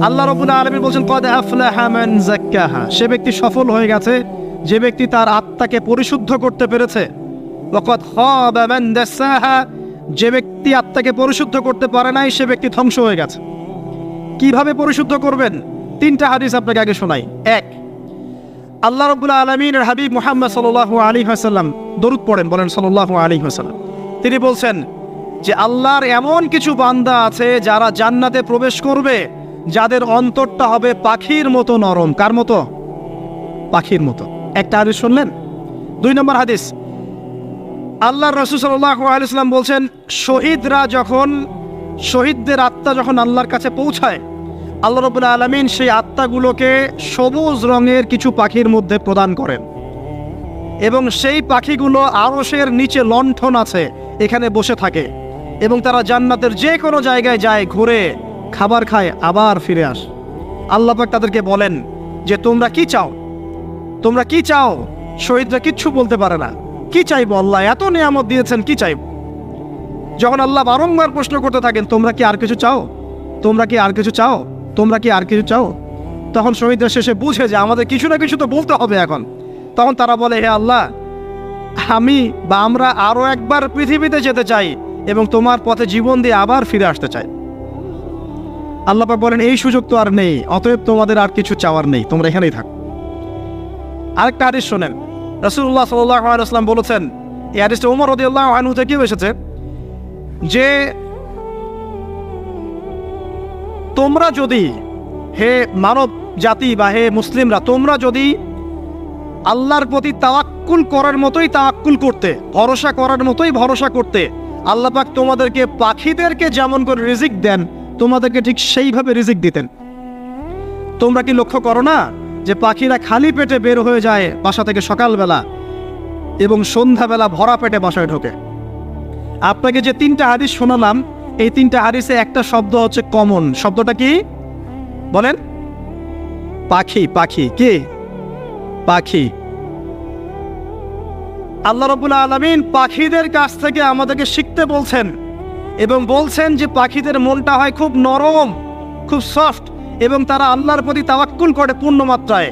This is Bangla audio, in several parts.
আল্লাহ রাব্বুল আলামিন বলেন কদ আফলাহা মান যাক্কাহা, সে ব্যক্তি সফল হয়ে গেছে যে ব্যক্তি তার আত্মাকে পরিশুদ্ধ করতে পেরেছে। ওয়া কদ খাবা মান দাসাহা, যে ব্যক্তি আত্মাকে পরিশুদ্ধ করতে পারে নাই সে ব্যক্তি ধ্বংস হয়ে গেছে। কিভাবে পরিশুদ্ধ করবেন? তিনটা হাদিস আপনাকে আগে শোনাই। এক, আল্লাহ রাব্বুল আলামিনের হাবিব মুহাম্মদ সাল্লাল্লাহু আলাইহি ওয়াসাল্লাম দরুদ পড়েন, বলেন সাল্লাল্লাহু আলাইহি ওয়াসাল্লাম। তিনি বলছেন যে আল্লাহর এমন কিছু বান্দা আছে যারা জান্নাতে প্রবেশ করবে যাদের অন্তরটা হবে পাখির মতো নরম। কার মতো? পাখির মতো। একটা হাদিস শুনলেন। 2 নম্বর হাদিস, আল্লাহর রাসূল সাল্লাল্লাহু আলাইহি ওয়াসাল্লাম বলছেন শহীদদের আত্মা যখন আল্লাহর কাছে পৌঁছায়, আল্লাহ রাব্বুল আলামিন সেই আত্মাগুলোকে সবুজ রঙের কিছু পাখির মধ্যে প্রদান করেন এবং সেই পাখিগুলো আরশের নিচে লণ্ঠন আছে এখানে বসে থাকে এবং তারা জান্নাতের যে কোনো জায়গায় যায়, ঘুরে খাবার খায়, আবার ফিরে আসে। আল্লাহ পাক তাদেরকে বলেন যে তোমরা কি চাও, তোমরা কি চাও? শহীদরা কিচ্ছু বলতে পারে না। কি চাইবো? আল্লাহ এত নিয়ামত দিয়েছেন, কি চাইবো? যখন আল্লাহ বারংবার প্রশ্ন করতে থাকেন তোমরা কি আর কিছু চাও, তোমরা কি আর কিছু চাও, তোমরা কি আর কিছু চাও, তখন শহীদরা শেষে বুঝে যে আমাদের কিছু না কিছু তো বলতে হবে এখন। তখন তারা বলে হে আল্লাহ, আমরা আরো একবার পৃথিবীতে যেতে চাই এবং তোমার পথে জীবন দিয়ে আবার ফিরে আসতে চাই। আল্লাহ পাক বলেন এই সুযোগ তো আর নেই, অতএব তোমাদের আর কিছু চাওয়ার নেই, তোমরা এখানেই থাকো। আরেকটা হাদিস শোনেন, রাসূলুল্লাহ সাল্লাল্লাহু আলাইহি ওয়াসাল্লাম বলেছেন, এই হাদিসটা ওমর রাদিয়াল্লাহু আনহু থেকে এসেছে যে তোমরা যদি, হে মানব জাতি বা হে মুসলিমরা, তোমরা যদি আল্লাহর প্রতি তাওয়াক্কুল করার মতোই তাওয়াক্কুল করতে, ভরসা করার মতোই ভরসা করতে, আল্লাহ পাক তোমাদেরকে পাখিদেরকে যেমন করে রিজিক দেন তোমাদেরকে ঠিক সেইভাবে রিজিক দিতেন। তোমরা কি লক্ষ্য করো না যে পাখিরা খালি পেটে বের হয়ে যায় বাসা থেকে সকালবেলা এবং সন্ধ্যাবেলা ভরা পেটে বাসায় ঢোকে? আপনাকে যে 3টা হাদিস শোনালাম এই 3টা হাদিসে একটা শব্দ হচ্ছে কমন। শব্দটা কি বলেন? পাখি। পাখি কি? পাখি। আল্লাহ রাব্বুল আলামিন পাখিদের কাছ থেকে আমাদেরকে শিখতে বলছেন এবং বলছেন যে পাখিদের মনটা হয় খুব নরম, খুব সফট এবং তারা আল্লাহর প্রতি তাওয়াক্কুল করে পূর্ণ মাত্রায়।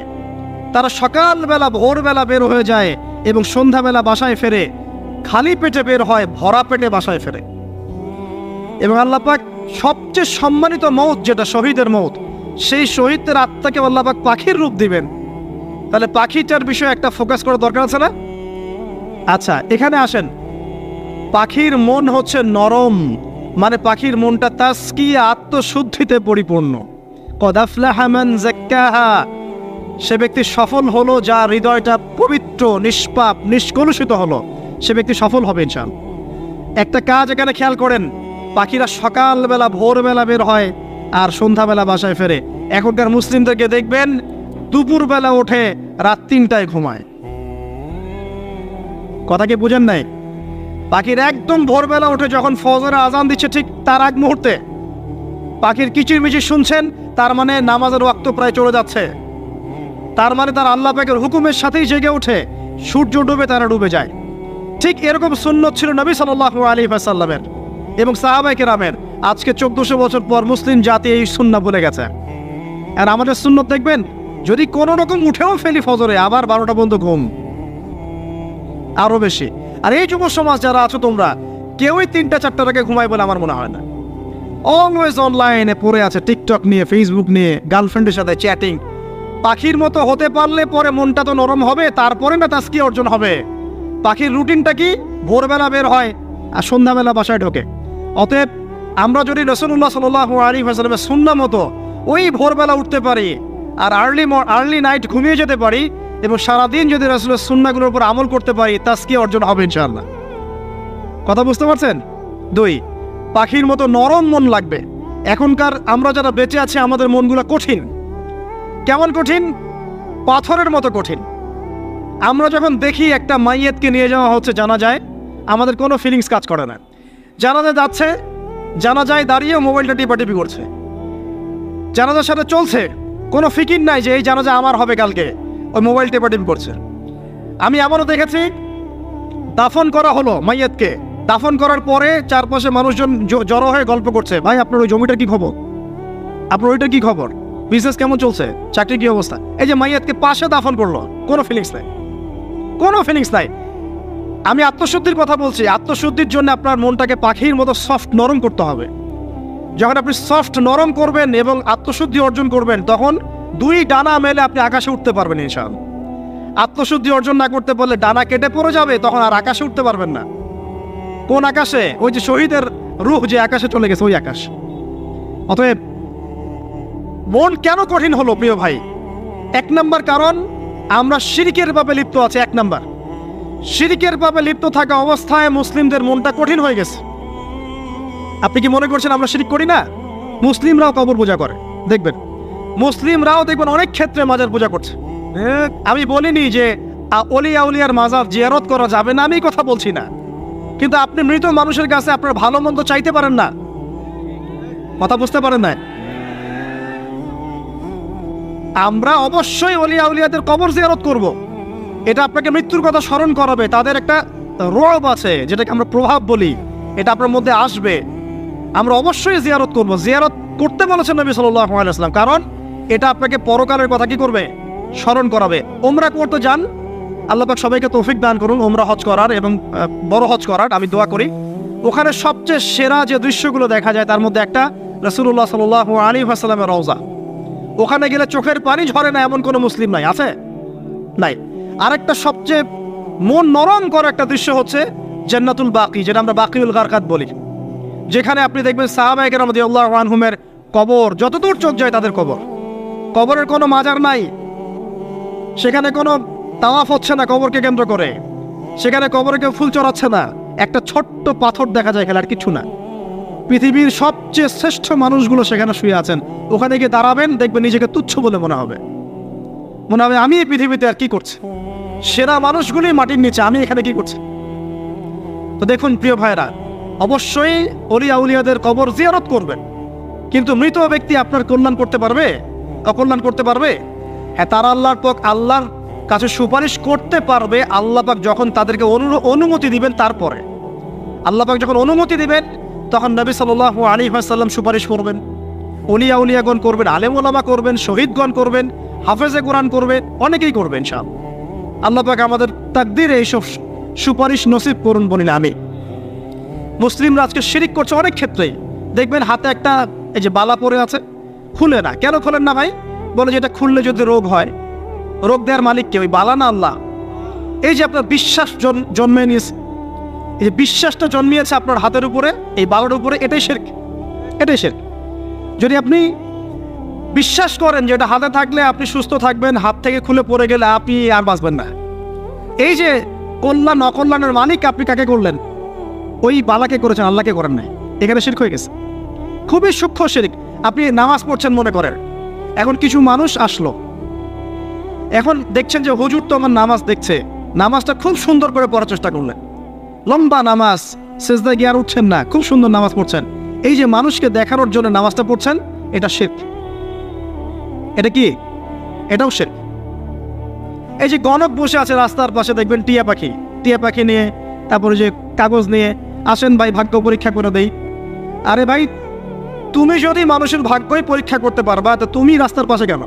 তারা সকালবেলা ভোরবেলা বের হয়ে যায় এবং সন্ধ্যাবেলা বাসায় ফেরে, খালি পেটে বের হয়, ভরা পেটে বাসায় ফেরে। এবং আল্লাহ পাক সবচেয়ে সম্মানিত মৌত যেটা শহীদের মৌত, সেই শহীদদের আত্মাকে আল্লাহ পাক পাখির রূপ দিবেন। তাহলে পাখিটার বিষয়ে একটা ফোকাস করার দরকার আছে না? আচ্ছা, এখানে আসেন। পাখির মন হচ্ছে নরম, মানে পাখির মনটা তাসকিয়া, আত্মশুদ্ধিতে পরিপূর্ণ। কদ আফলাহা মান যাক্কাহা, সে ব্যক্তি সফল হলো যার হৃদয়টা পবিত্র, নিষ্পাপ, নিষ্কলুষিত হলো, সে ব্যক্তি সফল হবে ইনশাআল্লাহ। একটা কাজ এখানে খেয়াল করেন, পাখিরা সকালবেলা ভোরবেলা বের হয় আর সন্ধ্যাবেলা বাসায় ফেরে। এখনকার মুসলিমদেরকে দেখবেন দুপুরবেলা ওঠে, রাত 3টায় ঘুমায়। কথা কি বুঝেন নাই? পাখির একদম ভোরবেলা উঠে যখন ফজরের আজান দিচ্ছে ঠিক তার আগ মুহূর্তে পাখির কিচিরমিচির শুনছেন, তার মানে নামাজের ওয়াক্ত প্রায় চলে যাচ্ছে। তার মানে তার আল্লাহ পাকের হুকুমের সাথেই জেগে ওঠে, সূর্য ডুবে তারা ডুবে যায়। ঠিক এরকম সুন্নত ছিল নবী সাল্লাল্লাহু আলাইহি ওয়াসাল্লামের এবং সাহাবায়ে কেরামের। আজকে 1400 বছর পর মুসলিম জাতি এই সুন্নাহ ভুলে গেছে। আর আমাদের সুন্নত দেখবেন, যদি কোনো রকম উঠেও ফেলি ফজরে, আবার 12টা পর্যন্ত ঘুম, আরো বেশি। আর এই যুব সমাজ যারা আছো তোমরা, কেউই 3টা-4টার আগে ঘুমায় বলে আমার মনে হয় না। অলওয়েজ অনলাইনে পড়ে আছে, টিকটক নিয়ে, ফেসবুক নিয়ে, গার্লফ্রেন্ডের সাথে চ্যাটিং। পাখির মতো হতে পারলে পরে মনটা তো নরম হবে, তারপরে না তাসকিয়া অর্জন হবে। পাখির রুটিনটা কি? ভোরবেলা বের হয় আর সন্ধ্যাবেলা বাসায় ঢোকে। অতএব আমরা যদি রাসূলুল্লাহ সাল্লাল্লাহু আলাইহি ওয়াসাল্লামের সুন্নাহ মতো ওই ভোরবেলা উঠতে পারি আর আর্লি নাইট ঘুমিয়ে যেতে পারি এবং সারাদিন যদি রাসূলের সুন্নাহগুলোর উপর আমল করতে পারি, তাসকিয়া অর্জন হবে ইনশাআল্লাহ। কথা বুঝতে পারছেন? 2, পাখির মতো নরম মন লাগবে। এখনকার আমরা যারা বেঁচে আছি আমাদের মনগুলো কঠিন। কেমন কঠিন? পাথরের মতো কঠিন। আমরা যখন দেখি একটা মাইয়াতকে নিয়ে যাওয়া হচ্ছে জানাজায়, আমাদের কোনো ফিলিংস কাজ করে না। জানাজা যাচ্ছে, জানাজায় দাঁড়িয়ে মোবাইলটা টিপাটিপি করছে। জানাজার সাথে চলছে, কোনো ফিকির নাই যে এই জানাজা আমার হবে কালকে, ওই মোবাইল টিপাটিপি করছে। আমি এমনও দেখেছি, দাফন করা হলো মাইয়াতকে, দাফন করার পরে চারপাশে মানুষজন জড়ো হয়ে গল্প করছে, ভাই আপনার ওই জমিটা কি খবর? আপনার ওইটা কি খবর, বিজনেস কেমন চলছে, চাকরি কি অবস্থা? এই যে মাইয়াতকে পাশে দাফন করলো, কোনো ফিলিংস নাই, কোনো ফিলিংস নাই। আমি আত্মশুদ্ধির কথা বলছি। আত্মশুদ্ধির জন্য আপনার মনটাকে পাখির মতো সফট নরম করতে হবে। যখন আপনি সফট নরম করবেন এবং আত্মশুদ্ধি অর্জন করবেন, তখন দুই ডানা মেলে আপনি আকাশে উঠতে পারবেন ইনশাআল্লাহ। আত্মশুদ্ধি অর্জন না করতে পারলে ডানা কেটে পড়ে যাবে, তখন আর আকাশে উঠতে পারবেন না। কোন আকাশে? ওই যে শহীদের রূহ যে আকাশে চলে গেছে, ওই আকাশ। অতএব মন কেন কঠিন হলো প্রিয় ভাই? এক নাম্বার কারণ, আমরা শিরকের পাপে লিপ্ত আছি। এক নাম্বার, শিরকের পাপে লিপ্ত থাকা অবস্থায় মুসলিমদের মনটা কঠিন হয়ে গেছে। আপনি কি মনে করছেন আমরা শিরক করি না? মুসলিমরাও কবর পূজা করে, দেখবেন মুসলিমরাও দেখবেন অনেক ক্ষেত্রে মাজার পূজা করছে। আমি বলিনি যে অলিয়া উলিয়ার মাজার জিয়ারত করা যাবে না, আমি কথা বলছি না, কিন্তু আপনি মৃত মানুষের কাছে আপনার ভালো মন্দ চাইতে পারেন না। কথা বুঝতে পারেন না? আমরা অবশ্যই অলিয়া উলিয়াদের কবর জিয়ারত করব। এটা আপনাকে মৃত্যুর কথা স্মরণ করাবে। তাদের একটা রব আছে, যেটাকে আমরা প্রভাব বলি, এটা আপনার মধ্যে আসবে। আমরা অবশ্যই জিয়ারত করব। জিয়ারত করতে বলেছেন নবী সাল্লাল্লাহু আলাইহি ওয়াসাল্লাম, কারণ এটা আপনাকে পরকালের কথা কি করবে? স্মরণ করাবে। ওমরা করতে যান, আল্লাহ পাক সবাইকে তৌফিক দান করুন ওমরা হজ করার এবং বড় হজ করার। আমি দোয়া করি। ওখানে সবচেয়ে সেরা যে দৃশ্যগুলো দেখা যায়, তার মধ্যে একটা রাসূলুল্লাহ সাল্লাল্লাহু আলাইহি ওয়াসাল্লামের রওজা। ওখানে গেলে চোখের পানি ঝরে না এমন কোনো মুসলিম নাই, আছে? নাই। আরেকটা সবচেয়ে মন নরম করা একটা দৃশ্য হচ্ছে জান্নাতুল বাকি, যেটা আমরা বাকিউল গারকাত বলি, যেখানে আপনি দেখবেন সাহাবায়ে কেরাম রাদিয়াল্লাহু আনহুমের কবর, যতদূর চোখ যায় তাদের কবর। কবরের কোনো মাজার নাই, সেখানে কোনো তাওয়াফ হচ্ছে না কবরকে কেন্দ্র করে, সেখানে কবরে কেউ ফুল চড়াচ্ছে না, একটা ছোট্ট পাথর দেখা যায় খেলে, আর কিছু না। পৃথিবীর সবচেয়ে শ্রেষ্ঠ মানুষগুলো সেখানে শুয়ে আছেন। ওখানে গিয়ে দাঁড়াবেন, দেখবেন নিজেকে তুচ্ছ বলে মনে হবে আমি এই পৃথিবীতে আর কি করছি। সেরা মানুষগুলি মাটির নিচে, আমি এখানে কি করছি? তো দেখুন প্রিয় ভাইরা, অবশ্যই অলিয়া উলিয়াদের কবর জিয়ারত করবেন, কিন্তু মৃত ব্যক্তি আপনার কল্যাণ করতে পারবে? অকল্যাণ করতে পারবে? হ্যাঁ, তারা আল্লাহর কাছে সুপারিশ করতে পারবে আল্লাহ পাক যখন তাদেরকে অনুমতি দিবেন। তারপরে আল্লাহ পাক যখন অনুমতি দিবেন, তখন নবী সাল্লাল্লাহু আলাইহি ওয়াসাল্লাম সুপারিশ করবেন, অলিয়া উলিয়াগণ করবেন, আলেম ওলামা করবেন, শহীদগণ করবেন, হাফেজে কোরআন করবেন, অনেকেই করবেন ইনশাআল্লাহ। আল্লাহ পাক আমাদের তাকদীরে এইসব সুপারিশ নসিব করুন বলিনা আমি। মুসলিমরা আজকে শিরিক করছে অনেক ক্ষেত্রেই। দেখবেন হাতে একটা এই যে বালা পরে আছে, খুলে না। কেন খোলেন না ভাই? বলে যে এটা খুললে যদি রোগ হয়, রোগ দেওয়ার মালিক কে? ওই বালা না আল্লাহ? এই যে আপনার বিশ্বাস জন্মে নিয়েছে, এই যে বিশ্বাসটা জন্মিয়েছে আপনার হাতের উপরে, এই বালার উপরে, এটাই শিরক, এটাই শিরক। যদি আপনি বিশ্বাস করেন যে এটা হাতে থাকলে আপনি সুস্থ থাকবেন, হাত থেকে খুলে পড়ে গেলে আপনি আর বাঁচবেন না, এই যে কল্যাণ অকল্যাণের মালিক আপনি কাকে করলেন? ওই বালাকে করেছেন, আল্লাহকে করেন নাই। এখানে শিরক হয়ে গেছে, খুবই সূক্ষ্ম শিরক। আপনি নামাজ পড়ছেন মনে করেন, এখন কিছু মানুষ আসলো, এখন দেখছেন যে হুজুর তো আমার নামাজ দেখছে, নামাজটা খুব সুন্দর করে পড়ার চেষ্টা করলেন, লম্বা নামাজ, সেজদায় গিয়ে আর উঠছেন না, খুব সুন্দর নামাজ পড়ছেন। এই যে মানুষকে দেখানোর জন্য নামাজটা পড়ছেন, এটা শিরক। এটা কি? এটাও শিরক। এই যে গণক বসে আছে রাস্তার পাশে, দেখবেন টিয়া পাখি নিয়ে, তারপরে যে কাগজ নিয়ে, আসেন ভাই ভাগ্য পরীক্ষা করে দেই। আরে ভাই, তুমি যদি মানুষের ভাগ্যই পরীক্ষা করতে পারবা, তো তুমি রাস্তার পাশে কেন?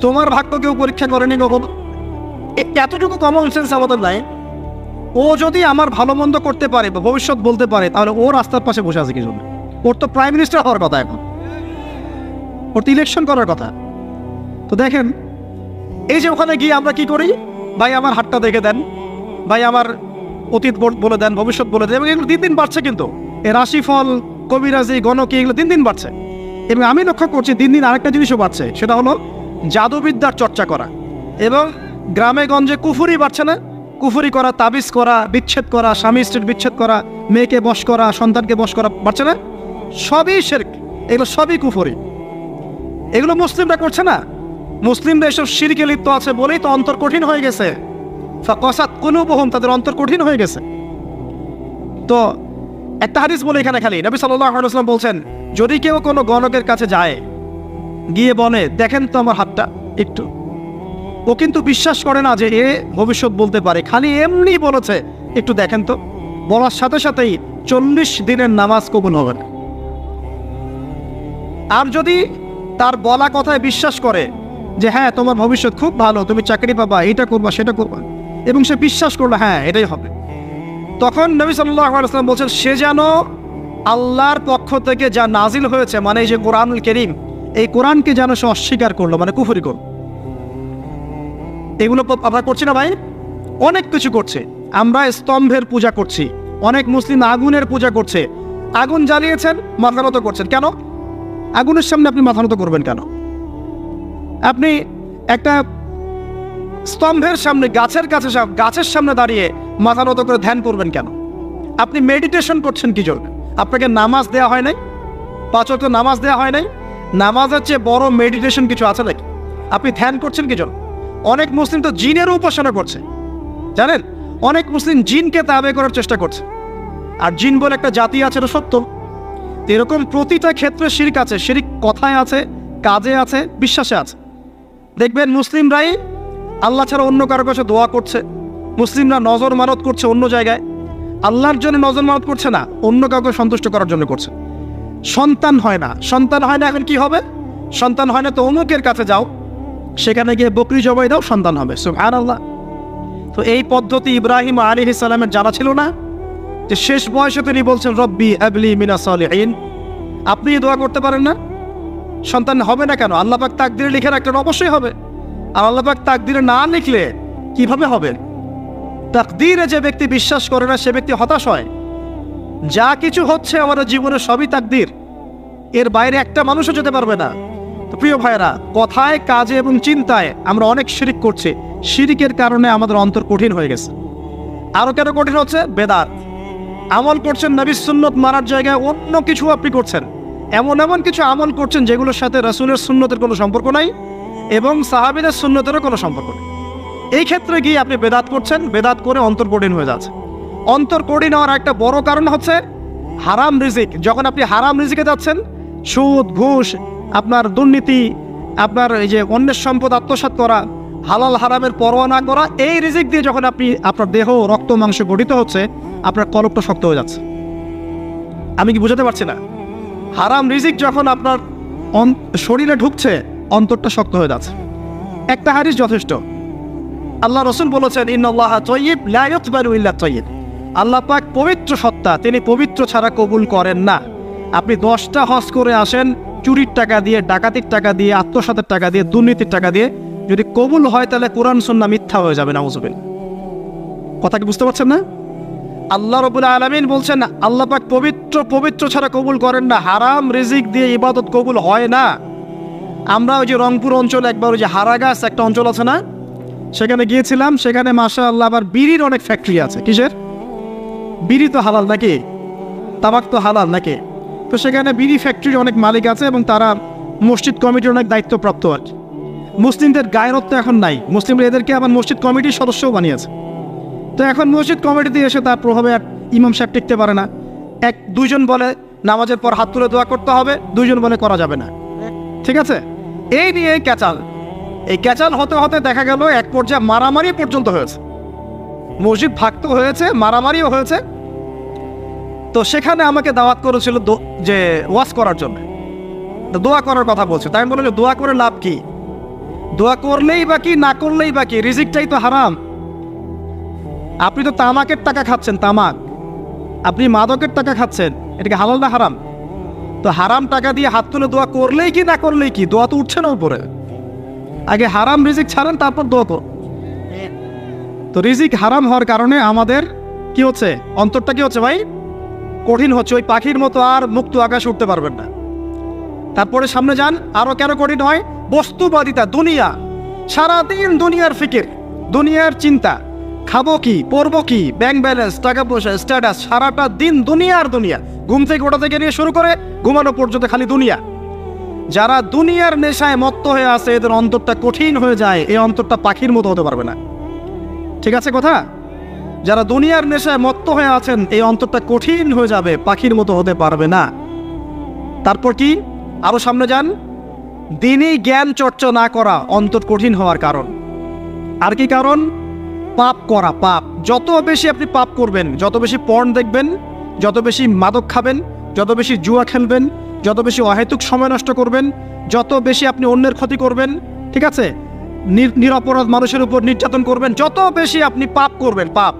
তোমার ভাগ্য কেউ পরীক্ষা করেনি কখনো? এতটুকু কমন সেন্স আমাদের নাই। ও যদি আমার ভালো মন্দ করতে পারে বা ভবিষ্যৎ বলতে পারে, তাহলে ও রাস্তার পাশে বসে আছে কি জন্য? ওর তো প্রাইম মিনিস্টার হওয়ার কথা, এখন ওর তো ইলেকশন করার কথা। তো দেখেন, এই যে ওখানে গিয়ে আমরা কি করি? ভাই আমার হাতটা দেখে দেন, ভাই আমার অতীত বলে দেন, ভবিষ্যৎ বলে দেন। এবং এগুলো দিন দিন বাড়ছে, কিন্তু এই রাশিফল, কবিরাজি, গণকি, এগুলো দিন দিন বাড়ছে। এবং আমি লক্ষ্য করছি দিন দিন আরেকটা জিনিসও বাড়ছে, সেটা হলো জাদুবিদ্যার চর্চা করা। এবং গ্রামে গঞ্জে কুফুরি বাড়ছে না? কুফুরি করা, তাবিজ করা, বিচ্ছেদ করা, স্বামী স্ত্রীর বিচ্ছেদ করা, মেয়েকে বশ করা, সন্তানকে বশ করা বাড়ছে না? সবই শিরক, এগুলো সবই কুফুরি। এগুলো মুসলিমরা করছে না। মুসলিমরা এসব শিরকে লিপ্ত আছে বলেই তো অন্তর কঠিন হয়ে গেছে। ফাকাসাত কুলুবুহুম, তাদের অন্তর কঠিন হয়ে গেছে। তো একটা হাদিস বলে এখানে খালি, নবী সাল্লাল্লাহু আলাইহি ওয়াসাল্লাম বলছেন, যদি কেউ কোনো গণকের কাছে যায়, গিয়ে বলে দেখেন তো আমার হাতটা একটু, ও কিন্তু বিশ্বাস করে না যে এ ভবিষ্যৎ বলতে পারে, খালি এমনি বলেছে একটু দেখেন তো, বলার সাথে সাথেই 40 দিনের নামাজ কবুল হবে না। আর যদি তার বলা কথায় বিশ্বাস করে যে হ্যাঁ তোমার ভবিষ্যৎ খুব ভালো, তুমি চাকরি পাবা, এটা করবা সেটা করবা, এবং সে বিশ্বাস করলো হ্যাঁ এটাই হবে, তখন নবী সাল্লাল্লাহু আলাইহি ওয়াসাল্লাম বলছেন সে যেন আল্লাহর পক্ষ থেকে যা নাজিল হয়েছে, মানে এই যে কোরআনুল কারীম, এই কোরআনকে যেন সে অস্বীকার করলো, মানে কুফরি করলো। এগুলো আমরা করছি না ভাই? অনেক কিছু করছে। আমরা স্তম্ভের পূজা করছি, অনেক মুসলিম আগুনের পূজা করছে। আগুন জ্বালিয়েছেন, মাথা নত করছেন কেন? আগুনের সামনে আপনি মাথা নত করবেন কেন? আপনি একটা স্তম্ভের সামনে, গাছের সামনে দাঁড়িয়ে মাথা নত করে ধ্যান করবেন কেন? আপনি মেডিটেশন করছেন কি জন্য? আপনাকে নামাজ দেওয়া হয় নাই? 5 ওয়াক্ত নামাজ দেওয়া হয় নাই? নামাজের চেয়ে বড় মেডিটেশন কিছু আছে নাকি? আপনি ধ্যান করছেন কি জন্য? অনেক মুসলিম তো জিনেরও উপাসনা করছে, জানেন? অনেক মুসলিম জিনকে তাবে করার চেষ্টা করছে। আর জিন বলে একটা জাতি আছে, এটা সত্য। এরকম প্রতিটা ক্ষেত্রে শিরক আছে। শিরক কথায় আছে, কাজে আছে, বিশ্বাসে আছে। দেখবেন মুসলিমরাই আল্লাহ ছাড়া অন্য কারো কাছে দোয়া করছে, মুসলিমরা নজর মানত করছে অন্য জায়গায়, আল্লাহর জন্য নজর মানত করছে না, অন্য কাউকে সন্তুষ্ট করার জন্য করছে। সন্তান হয় না, এখন কি হবে? সন্তান হয় না তো অমুকের কাছে যাও, সেখানে গিয়ে বকরি জবাই দাও, সন্তান হবে। সুবহানাল্লাহ। তো এই পদ্ধতি ইব্রাহিম আলাইহিস সালামের জানা ছিল না, যে শেষ বয়সে তিনি বলছেন রব্বি হাবলি মিনাস সালিহিন। আপনি দোয়া করতে পারেন না? সন্তান হবে না কেন? আল্লাহ পাক তাকদিরে লিখে রাখলেন, অবশ্যই হবে। আর আল্লাহ পাক তাকদিরে না লিখলে কিভাবে হবে? তাকদিরে যে ব্যক্তি বিশ্বাস করে না সে ব্যক্তি হতাশ হয়। যা কিছু হচ্ছে আমাদের জীবনে সবই তাকদির, এর বাইরে একটা মানুষও যেতে পারবে না। তো প্রিয় ভাইরা, কথায়, কাজে এবং চিন্তায় আমরা অনেক শিরিক করছি। শিরিকের কারণে আমাদের অন্তর কঠিন হয়ে গেছে। আরো কেন কঠিন হচ্ছে? বেদাত। আমল করছেন নবীর সুন্নত মানার জায়গায় অন্য কিছু আপনি করছেন, এমন কিছু আমল করছেন যেগুলোর সাথে রাসূলের সুন্নতের কোনো সম্পর্ক নাই এবং সাহাবীদের সুন্নতেরও কোনো সম্পর্ক নেই। এই ক্ষেত্রে গিয়ে আপনি বেদাত করছেন, বেদাত করে অন্তর কঠিন হয়ে যাচ্ছে। অন্তর কঠিন হওয়ার একটা বড় কারণ হচ্ছে হারাম রিজিক। যখন আপনি হারাম রিজিকে যাচ্ছেন, সুদ, ঘুষ, আপনার দুর্নীতি, আপনার এই যে অন্যের সম্পদ আত্মসাৎ করা, হালাল হারামের পরোয়া না করা, এই রিজিক দিয়ে যখন আপনি আপনার দেহ, রক্ত, মাংস গঠিত হচ্ছে, আপনার কলবটা শক্ত হয়ে যাচ্ছে। আমি কি বুঝাতে পারছি না? হারাম রিজিক যখন আপনার শরীরে ঢুকছে, অন্তরটা শক্ত হয়ে যাচ্ছে। একটা হাদিস যথেষ্ট। আল্লাহ রাসূল বলেছেন, ইন্নাল্লাহা তাইয়্যিব লা ইয়াকবালু ইল্লা তাইয়্যিব। আল্লাহ পাক পবিত্র সত্তা, তিনি পবিত্র ছাড়া কবুল করেন না। আপনি 10টা হজ করে আসেন, চুরির টাকা দিয়ে, ডাকাতির টাকা দিয়ে, আত্মসাতের টাকা দিয়ে, দুর্নীতির টাকা দিয়ে, যদি কবুল হয় তাহলে কোরআন সুন্নাহ মিথ্যা হয়ে যাবে। নাউযুবিল্লাহ। কথা কি বুঝতে পারছেন না? আল্লাহ রাব্বুল আলামিন বলছেন আল্লাহ পাক পবিত্র ছাড়া কবুল করেন না। হারাম রিজিক দিয়ে ইবাদত কবুল হয় না। আমরা ওই যে রংপুর অঞ্চলে একবার ওই যে হারাগাছ একটা অঞ্চল আছে না, সেখানে গিয়েছিলাম। সেখানে মাশাআল্লাহ আবার বিড়ির অনেক ফ্যাক্টরি আছে। কিসের? বিড়ি তো হালাল নাকি? তামাক তো হালাল নাকি? তো সেখানে বিড়ি ফ্যাক্টরির অনেক মালিক আছে এবং তারা মসজিদ কমিটির অনেক দায়িত্বপ্রাপ্ত আর কি। মুসলিমদের গায়রত্ব এখন নাই, মুসলিমরা এদেরকে আবার মসজিদ কমিটির সদস্যও বানিয়েছে। তো এখন মসজিদ কমিটিতে এসে তার প্রভাবে আর ইমাম সাহেব টিকতে পারে না। দুইজন বলে নামাজের পর হাত তুলে দোয়া করতে হবে, দুইজন বলে করা যাবে না। ঠিক আছে? এই নিয়ে এই ক্যাচাল হতে হতে দেখা গেল এক পর্যায়ে মারামারি পর্যন্ত হয়েছে। মসজিদ ভাগ হয়েছে, মারামারিও হয়েছে। তো সেখানে আমাকে দাওয়াত করেছিল যে ওয়াজ করার জন্য, দোয়া করার কথা বলছে। তাই আমি বললাম, দোয়া করে লাভ কি? দোয়া করলেই বা কি, না করলেই বা কি? রিজিকটাই তো হারাম। আপনি তো তামাকের টাকা খাচ্ছেন, তামাক। আপনি মাদকের টাকা খাচ্ছেন, এটাকে হালাল না হারাম? তো হারাম টাকা দিয়ে হাত তুলে দোয়া করলেই কি, না করলেই কি? দোয়া তো উঠছে না উপরে। আগে হারাম রিজিক ছাড়েন, তারপর দোয়া কর। তো রিজিক হারাম হওয়ার কারণে আমাদের কি হচ্ছে? অন্তরটা কি হচ্ছে ভাই? কঠিন হচ্ছে। ওই পাখির মতো আর মুক্ত আকাশে উঠতে পারবেন না। তারপরে সামনে যান, আরো কেন কঠিন হয়? বস্তুবাদিতা, দুনিয়া। সারাদিন দুনিয়ার ফিকির, দুনিয়ার চিন্তা, খাবো কি, পরবো কি, ব্যাংক ব্যালেন্স, টাকা পয়সা, স্ট্যাটাস, সারাটা দিন দুনিয়ার দুনিয়া। ঘুম থেকে ওঠা থেকে নিয়ে শুরু করে ঘুমানো পর্যন্ত খালি দুনিয়া। যারা দুনিয়ার নেশায় মত্ত হয়ে আছে, এদের অন্তরটা কঠিন হয়ে যায়। এই অন্তরটা পাখির মতো হতে পারবে না। ঠিক আছে কথা? যারা দুনিয়ার নেশায় মত্ত হয়ে আছেন, এই অন্তরটা কঠিন হয়ে যাবে, পাখির মতো হতে পারবে না। তারপর কি? আরো সামনে যান, দিনই জ্ঞান চর্চা না করা অন্তর কঠিন হওয়ার কারণ। আর কি কারণ? পাপ করা। পাপ যত বেশি আপনি পাপ করবেন, যত বেশি পর্ন দেখবেন, যত বেশি মাদক খাবেন, যত বেশি জুয়া খেলবেন, যত বেশি অহেতুক সময় নষ্ট করবেন, যত বেশি আপনি অন্যের ক্ষতি করবেন, ঠিক আছে, নিরপরাধ মানুষের উপর নির্যাতন করবেন, যত বেশি আপনি পাপ করবেন, পাপ,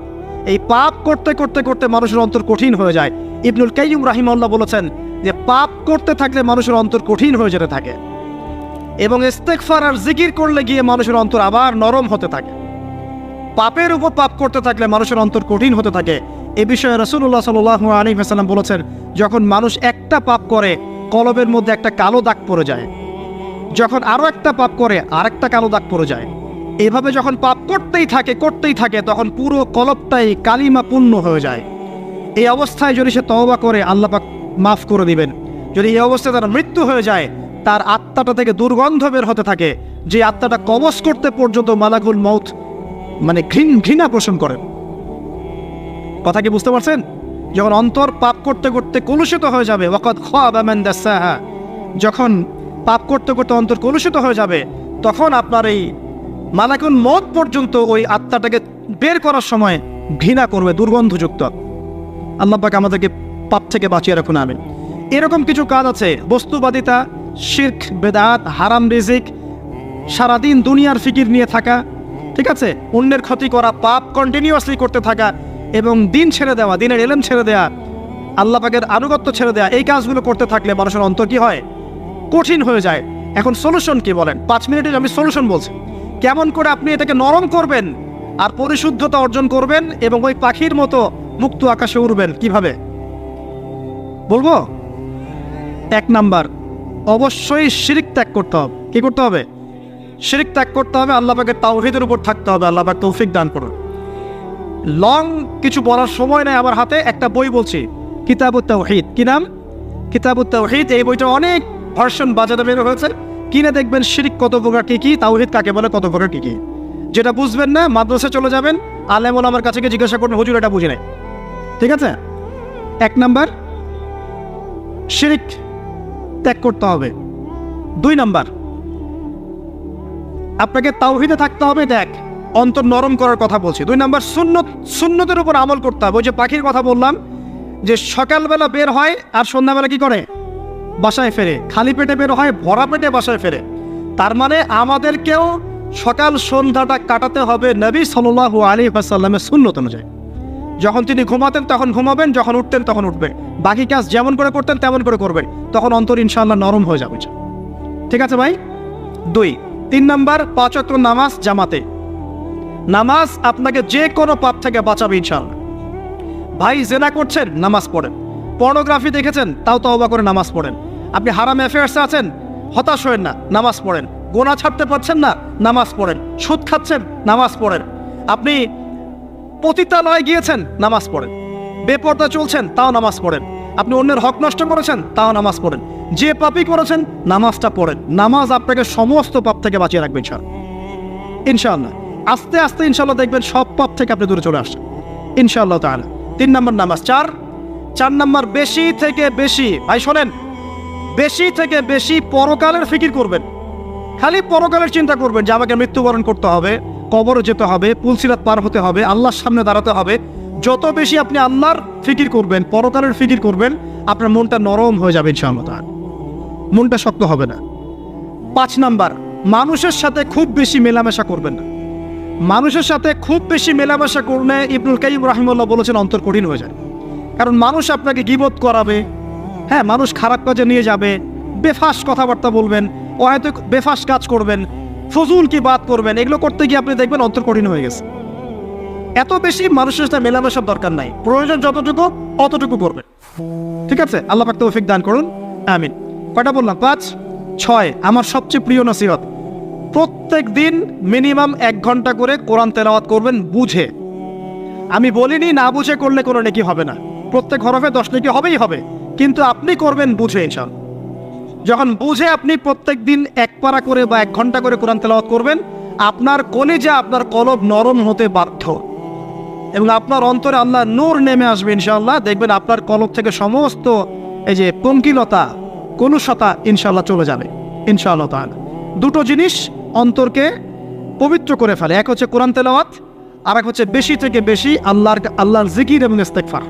এই পাপ করতে করতে করতে মানুষের অন্তর কঠিন হয়ে যায়। ইবনুল কাইয়্যিম রাহিমাহুল্লাহ বলেছেন যে পাপ করতে থাকলে মানুষের অন্তর কঠিন হয়ে যেতে থাকে, এবং ইস্তেগফার আর জিকির করলে গিয়ে মানুষের অন্তর আবার নরম হতে থাকে। পাপের উপর পাপ করতে থাকলে মানুষের অন্তর কঠিন হতে থাকে। এ বিষয়ে রাসূলুল্লাহ সাল্লাল্লাহু আলাইহি ওয়াসাল্লাম বলেছেন, যখন মানুষ একটা পাপ করে কলবের মধ্যে একটা কালো দাগ পড়ে যায়, যখন আরও একটা পাপ করে আরেকটা কালো দাগ পড়ে যায়, এভাবে যখন পাপ করতেই থাকে তখন পুরো কলবটাই কালিমাপূর্ণ হয়ে যায়। এই অবস্থায় যদি সে তওবা করে আল্লাহ পাক মাফ করে দিবেন। যদি এই অবস্থায় তার মৃত্যু হয়ে যায়, তার আত্মাটা থেকে দুর্গন্ধ বের হতে থাকে, যে আত্মাটা কবজ করতে পর্যন্ত মালাকুল মউত মানে ঘৃণা পোষণ করেন। কথা কি বুঝতে পারছেন? যখন অন্তর পাপ করতে করতে কলুষিত হয়ে যাবে, ওয়াকাদ খাবা মান দাসাহা, যখন পাপ করতে করতে অন্তর কলুষিত হয়ে যাবে, তখন আপনার এই মালাকুল মউত পর্যন্ত ওই আত্মাটাকে বের করার সময় ঘৃণা করবে, দুর্গন্ধযুক্ত। আল্লাহ পাক আমাদেরকে পাপ থেকে বাঁচিয়ে রাখুন, আমিন। এরকম কিছু কাজ আছে, বস্তুবাদিতা, শিরক, বেদাত, হারাম রিজিক, সারাদিন দুনিয়ার ফিকির নিয়ে থাকা, ঠিক আছে, অন্যের ক্ষতি করা, পাপ কন্টিনিউয়াসলি করতে থাকা, এবং দিন ছেড়ে দেওয়া, দিনের ইলম ছেড়ে দেওয়া, আল্লাহ পাকের আনুগত্য ছেড়ে দেওয়া, এই কাজগুলো করতে থাকলে মানুষের অন্তর কি হয়? কঠিন হয়ে যায়। এখন সলিউশন কি বলেন? 5 মিনিটে আমি সলিউশন বলছি, কেমন করে আপনি এটাকে নরম করবেন আর পরিশুদ্ধতা অর্জন করবেন এবং ওই পাখির মতো মুক্ত আকাশে উড়বেন। কিভাবে বলবো? 1 নাম্বার, অবশ্যই শিরক ত্যাগ করতে হবে। কি করতে হবে? শিরক ত্যাগ করতে হবে, আল্লাহ পাকের তাওহীদের উপর থাকতে হবে। আল্লাহ পাক তৌফিক দান করুন। লং কিছু বলার সময় নেই আমার হাতে, একটা বই বলছি, কিতাবুত তাওহীদ। কি নাম? কিতাবুত তাওহীদ। এই বইটা অনেক ভার্সন বাজারে বের হয়েছে, কিনে দেখবেন শিরক কত প্রকার কি কি, তাওহীদ কাকে বলে কত প্রকার কি কি। যেটা বুঝবেন না, মাদ্রাসায় চলে যাবেন, আলেম ওলামার কাছে গিয়ে জিজ্ঞাসা করবেন, হুজুর এটা বুঝি নাই। ঠিক আছে? 1 নাম্বার, শিরক ত্যাগ করতে হবে। 2 নাম্বার, আপনাকে তাওহীদে থাকতে হবে। দেখ, অন্তর নরম করার কথা বলছি। 2 নাম্বার, সুন্নতের উপর আমল করতে হবে। ওই যে পাখির কথা বললাম, যে সকালবেলা বের হয় আর সন্ধ্যাবেলা কি করে? বাসায় ফেরে। খালি পেটে বের হয়, ভরা পেটে বাসায় ফেরে। তার মানে আমাদেরকেও সকাল সন্ধ্যাটা কাটাতে হবে নবী সাল্লাল্লাহু আলাইহি ওয়াসাল্লামের সুন্নত অনুযায়ী। যখন তিনি ঘুমাতেন তখন ঘুমাবেন, যখন উঠতেন তখন উঠবেন, বাকি কাজ যেমন করে করতেন তেমন করে করবেন, তখন অন্তর ইনশাআল্লাহ নরম হয়ে যাবে। ঠিক আছে ভাই? 2। 3 নাম্বার, 5 ওয়াক্ত নামাজ জামাতে। নামাজ আপনাকে যে কোনো পাপ থেকে বাঁচাবে ইনশাআল্লাহ। ভাই জেনা করছেন, নামাজ পড়েন। পর্নোগ্রাফি দেখেছেন, তাও তওবা করে নামাজ পড়েন। আপনি হারাম অ্যাফেয়ার্সে আছেন, হতাশ হয়েন না, নামাজ পড়েন। গোনা ছাড়তে পারছেন না, নামাজ পড়েন। সুদ খাচ্ছেন, নামাজ পড়েন। আপনি পতিতালয়ে গিয়েছেন, নামাজ পড়েন। বেপর্দা চলছেন, তাও নামাজ পড়েন। আপনি অন্যের হক নষ্ট করেছেন, তাও নামাজ পড়েন। যে পাপই করেছেন, নামাজটা পড়েন। নামাজ আপনাকে সমস্ত পাপ থেকে বাঁচিয়ে রাখবে ইনশাআল্লাহ। আস্তে আস্তে ইনশাআল্লাহ দেখবেন সব পাপ থেকে আপনি দূরে চলে আসছেন ইনশাআল্লাহ তাআলা। 3 নাম্বার নামাজ। 4 নাম্বার, বেশি থেকে বেশি, ভাই শোনেন, বেশি থেকে বেশি পরকালের ফিকির করবেন। খালি পরকালের চিন্তা করবেন যে আমাকে মৃত্যুবরণ করতে হবে, কবরে যেতে হবে, পুলসিরাত পার হতে হবে, আল্লাহর সামনে দাঁড়াতে হবে। যত বেশি আপনি আল্লাহর ফিকির করবেন, পরকালের ফিকির করবেন, আপনার মনটা নরম হয়ে যাবে ইনশাআল্লাহ তাআলা, মনটা শক্ত হবে না। 5 নাম্বার, মানুষের সাথে খুব বেশি মেলামেশা করবেন না। মানুষের সাথে খুব বেশি মেলামেশা করলে ইবনুল কাইয়্যিম রাহিমাহুল্লাহ বলেছেন অন্তর কঠিন হয়ে যায়। কারণ মানুষ আপনাকে গীবত করাবে, হ্যাঁ, মানুষ খারাপ কাজে নিয়ে যাবে, বেফাস কথাবার্তা বলবেন, হয়তো বেফাস কাজ করবেন, ফজুল কি বাত করবেন। এগুলো করতে গিয়ে আপনি দেখবেন অন্তর কঠিন হয়ে গেছে। এত বেশি মানুষের সাথে মেলামেশার দরকার নাই, প্রয়োজন যতটুকু অতটুকু করবেন। ঠিক আছে? আল্লাহ পাক তৌফিক দান করুন, আমিন। কয়টা বললাম? 5। 6, আমার সবচেয়ে প্রিয় নসিহত, প্রত্যেক দিন মিনিমাম 1 ঘন্টা করে কোরআন তেলাওয়াত করবেন বুঝে। আমি বলিনি না বুঝে করলে কোনো নেকি হবে না, প্রত্যেক হরফে 10 নেকি হবেই হবে, কিন্তু আপনি করবেন বুঝে ইনশাআল্লাহ। যখন বুঝে আপনি প্রত্যেক দিন 1 পারা করে বা 1 ঘন্টা করে কোরআন তেলাওয়াত করবেন, আপনার কলিজা, আপনার কলব নরম হতে বাধ্য, এবং আপনার অন্তরে আল্লাহ নূর নেমে আসবে ইনশাআল্লাহ। দেখবেন আপনার কলব থেকে সমস্ত এই যে পঙ্কিলতা, কলুষতা ইনশাআল্লাহ চলে যাবে ইনশাআল্লাহ তাআলা। 2টো জিনিস অন্তরকে পবিত্র করে ফেলে, এক হচ্ছে কোরআন তেলাওয়াত, আর এক হচ্ছে বেশি থেকে বেশি আল্লাহর জিকির এবং ইস্তেগফার।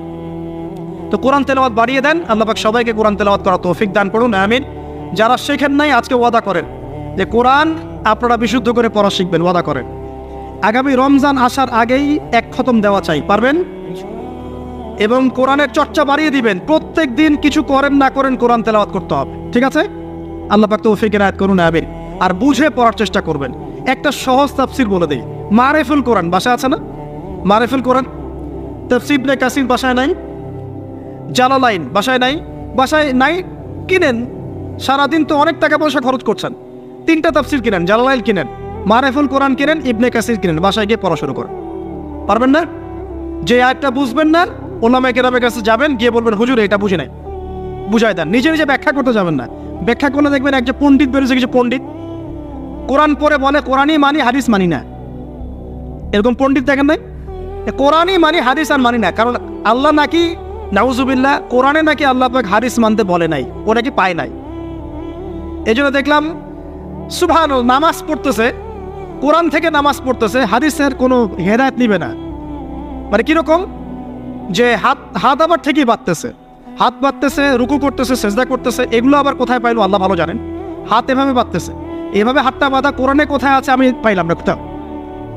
তো কোরআন তেলাওয়াত বাড়িয়ে দেন। আল্লাহ পাক সবাইকে কোরআন তেলাওয়াত করার তৌফিক দান করুন, আমিন। যারা শেখেন নাই আজকে ওয়াদা করেন যে কোরআন আপনারা বিশুদ্ধ করে পড়া শিখবেন, ওয়াদা করেন। আগামী রমজান আসার আগেই 1 খতম দেওয়া চাই, পারবেন? এবং কোরআনের চর্চা বাড়িয়ে দিবেন। প্রত্যেক দিন কিছু করেন না করেন কোরআন তেলাওয়াত করতে হবে, ঠিক আছে? আল্লাহ পাক তৌফিক এনায়েত করুন, আমিন। আর বুঝে পড়ার চেষ্টা করবেন। একটা সহজ তাফসীর বলে দেই, মারিফুল কোরআন বাসায় আছে না? মারিফুল কোরআন তাফসীর ইবনে কাসির বাসায় নাই? জালালাইন বাসায় নাই? বাসায় নাই, কিনেন। সারাদিন তো অনেক টাকা পয়সা খরচ করছেন, 3টা তাফসীর কিনেন, জালালাইন কিনেন, মারিফুল কোরআন কিনেন, ইবনে কাসির কিনেন, বাসায় গিয়ে পড়া শুরু করেন। পারবেন না? যে আয়াতটা বুঝবেন না, ওলামায়ে কেরামের কাছে যাবেন, গিয়ে বলবেন হুজুর এটা বুঝি নাই, বুঝাই দেন। নিজে নিজে ব্যাখ্যা করতে যাবেন না। ব্যাখ্যা করলে দেখবেন একজন পণ্ডিত বেরোছে, কিছু পণ্ডিত কোরআন পড়ে বলে কোরআনই মানি, হাদিস মানি না। এরকম পণ্ডিত দেখেন নাই? কোরআনই মানি, হাদিস আর মানি না। কারণ আল্লাহ নাকি, নাউজুবিল্লাহ, কোরআনে নাকি আল্লাহ পাক হাদিস মানতে বলে নাই, ও নাকি পায় নাই। এই জন্য দেখলাম সুবহানাল্লাহ, নামাজ পড়তেছে, কোরআন থেকে নামাজ পড়তেছে, হাদিসের কোনো হেদায়েত নিবে না। মানে কিরকম, যে হাত আবার ঠিকই বাঁধতেছে, হাত বাঁধতেছে, রুকু করতেছে, সেজদা করতেছে, এগুলো আবার কোথায় পাইলো আল্লাহ ভালো জানেন। হাত এভাবে বাঁধতেছে, এভাবে হাতটা বাঁধা কোরআনে কোথায় আছে আমি পাইলাম না কোথাও,